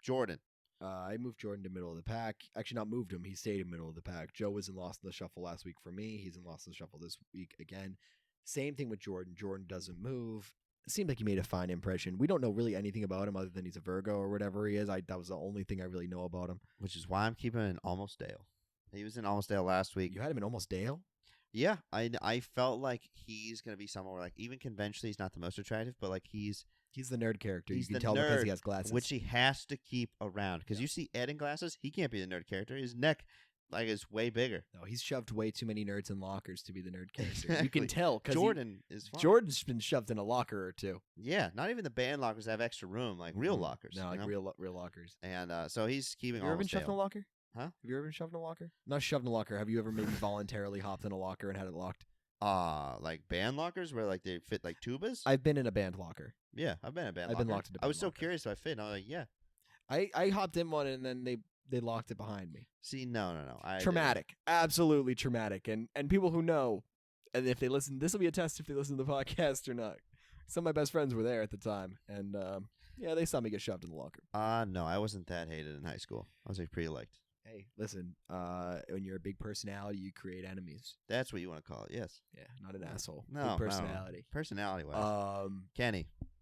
Jordan. I moved Jordan to middle of the pack. Actually, not moved him. He stayed in middle of the pack. Joe was in Lost in the Shuffle last week for me. He's in Lost in the Shuffle this week again. Same thing with Jordan. Jordan doesn't move. It seemed like he made a fine impression. We don't know really anything about him other than he's a Virgo or whatever he is. That was the only thing I really know about him. Which is why I'm keeping him in Almost Dale. He was in Almost Dale last week. You had him in Almost Dale? Yeah, I felt like he's going to be someone where, like, even conventionally he's not the most attractive, but, like, he's the nerd character. He's You can the tell because nerd, he has glasses. which he has to keep around. Because you see Ed in glasses, he can't be the nerd character. His neck, like, is way bigger. No, he's shoved way too many nerds in lockers to be the nerd character. You Exactly. can tell because Jordan is fine. Jordan's been shoved in a locker or two. Yeah, not even the band lockers have extra room, like real lockers. No, you like know? real lockers. And so he's keeping Have you ever been Almost shoved in a Dale. locker? Huh? Have you ever been shoved in a locker? Not shoved in a locker. Have you ever maybe voluntarily hopped in a locker and had it locked? Like band lockers where like they fit like tubas? I've been in a band locker. Yeah, I've been in a band I've locker. been locked in a I was band so locker. curious if I fit. And I was like, yeah. I hopped in one and then they locked it behind me. See, no. Traumatic. Absolutely traumatic. And people who know, and if they listen, this will be a test if they listen to the podcast or not. Some of my best friends were there at the time. And Yeah, they saw me get shoved in the locker. No, I wasn't that hated in high school. I was like pretty liked. Hey, listen, when you're a big personality, you create enemies. That's what you want to call it. Yes. Yeah, not an asshole. No, big personality. Personality wise.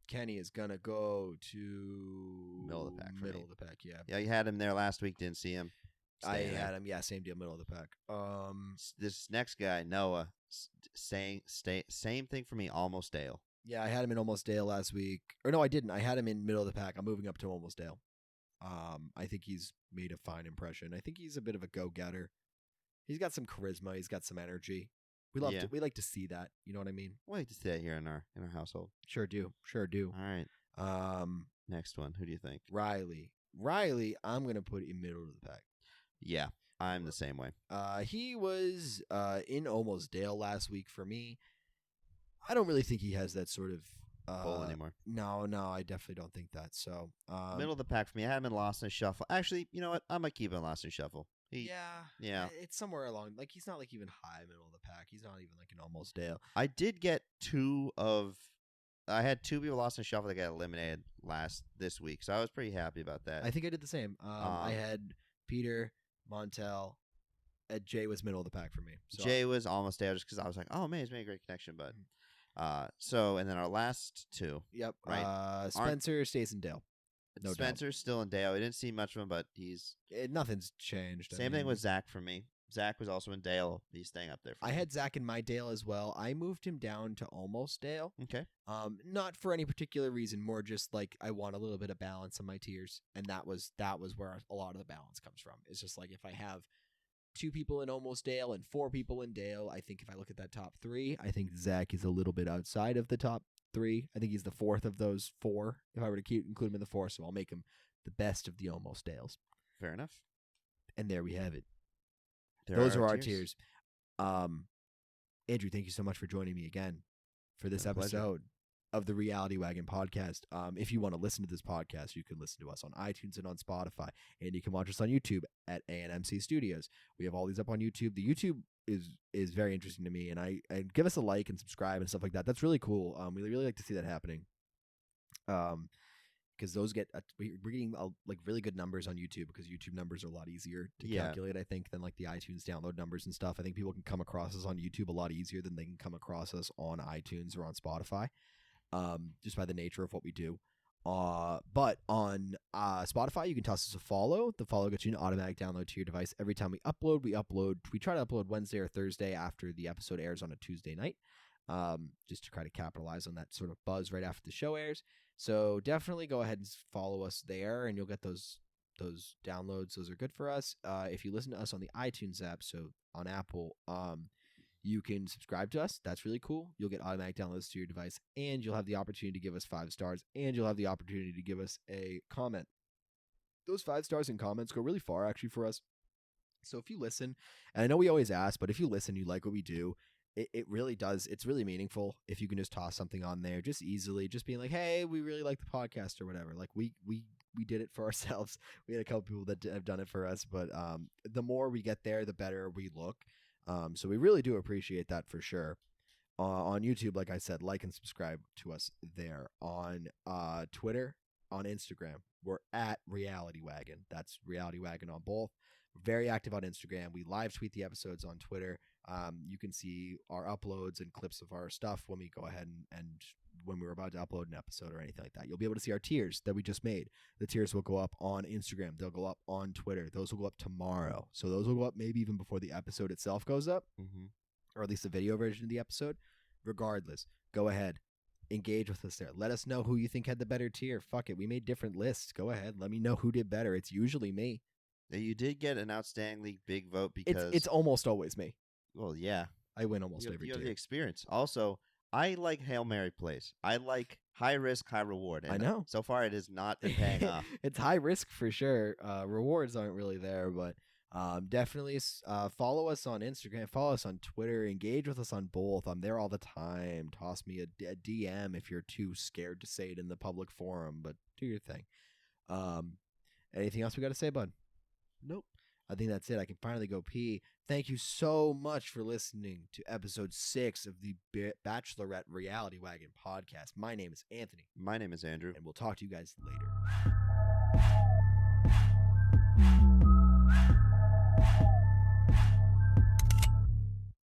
Kenny is gonna go to Middle of the pack. Middle of the pack, yeah. Yeah, you had him there last week. Didn't see him. I had him. Yeah, same deal. Middle of the pack. This next guy, Noah, same thing for me. Almost Dale. Yeah, I had him in Almost Dale last week. Or no, I didn't. I had him in Middle of the pack. I'm moving up to Almost Dale. I think he's made a fine impression. I think he's a bit of a go-getter. He's got some charisma. He's got some energy. We like to see that. You know what I mean? We like to see that here in our household. Sure do. All right. Next one. Who do you think? Riley, I'm gonna put in Middle of the pack. Yeah, I'm the same way. He was in Almost Dale last week for me. I don't really think he has that sort of Bull anymore. No, I definitely don't think that. So middle of the pack for me. I had him in Lost in Shuffle. Actually, you know what? I might keep him in Lost in Shuffle. Yeah. It's somewhere along. Like he's not like even high middle of the pack. He's not even like an Almost Dale. I did get I had two people Lost in Shuffle that got eliminated this week, so I was pretty happy about that. I think I did the same. I had Peter, Montel. Jay was middle of the pack for me. So Jay was Almost Dale just because I was like, oh man, he's made a great connection, but. And then our last two. Yep. Right. Spencer stays in Dale. No Spencer's still in Dale. We didn't see much of him, but nothing's changed. Same thing with Zach for me. Zach was also in Dale. He's staying up there. I had Zach in my Dale as well. I moved him down to Almost Dale. Okay. Not for any particular reason, more just like I want a little bit of balance in my tiers, and that was where a lot of the balance comes from. It's just like if I have 2 people in Almost Dale and 4 people in Dale, I think if I look at that top 3, I think Zach is a little bit outside of the top 3. I think he's the 4th of those 4. If I were to include him in the 4, so I'll make him the best of the Almost Dales. Fair enough. And there we have it. Those are our tiers. Andrew, thank you so much for joining me again for this episode of the Reality Wagon podcast. If you want to listen to this podcast, you can listen to us on iTunes and on Spotify, and you can watch us on YouTube at A&MC Studios. We have all these up on YouTube. The YouTube is very interesting to me, and I give us a like and subscribe and stuff like that. That's really cool. We really like to see that happening. Because those we're getting like really good numbers on YouTube, because YouTube numbers are a lot easier to calculate, I think, than like the iTunes download numbers and stuff. I think people can come across us on YouTube a lot easier than they can come across us on iTunes or on Spotify. Just by the nature of what we do. But on Spotify, you can toss us a follow. The follow gets you an automatic download to your device every time we upload. We try to upload Wednesday or Thursday after the episode airs on a Tuesday night, just to try to capitalize on that sort of buzz right after the show airs. So definitely go ahead and follow us there, and you'll get those downloads. Those are good for us. If you listen to us on the iTunes app, so on Apple, you can subscribe to us. That's really cool. You'll get automatic downloads to your device, and you'll have the opportunity to give us 5 stars, and you'll have the opportunity to give us a comment. Those 5 stars and comments go really far, actually, for us. So if you listen, and I know we always ask, but if you listen, you like what we do, it really does. It's really meaningful if you can just toss something on there, just easily, just being like, hey, we really like the podcast or whatever. Like we did it for ourselves. We had a couple people that have done it for us, but the more we get there, the better we look. So we really do appreciate that for sure. On YouTube, like I said, like and subscribe to us there. On Twitter, on Instagram, we're at Reality Wagon. That's Reality Wagon on both. We're very active on Instagram. We live tweet the episodes on Twitter. You can see our uploads and clips of our stuff when we go ahead and when we're about to upload an episode or anything like that. You'll be able to see our tiers that we just made. The tiers will go up on Instagram. They'll go up on Twitter. Those will go up tomorrow. So those will go up maybe even before the episode itself goes up, or at least the video version of the episode. Regardless, go ahead. Engage with us there. Let us know who you think had the better tier. Fuck it. We made different lists. Go ahead. Let me know who did better. It's usually me. You did get an outstandingly big vote because... It's almost always me. Well, yeah. I win almost every tier. You tier. have the experience. Also, I like Hail Mary plays. I like high risk, high reward. And I know. So far, it has not been paying off. It's high risk for sure. Rewards aren't really there, but definitely follow us on Instagram. Follow us on Twitter. Engage with us on both. I'm there all the time. Toss me a DM if you're too scared to say it in the public forum, but do your thing. Anything else we got to say, bud? Nope. I think that's it. I can finally go pee. Thank you so much for listening to episode 6 of the Bachelorette Reality Wagon podcast. My name is Anthony. My name is Andrew. And we'll talk to you guys later.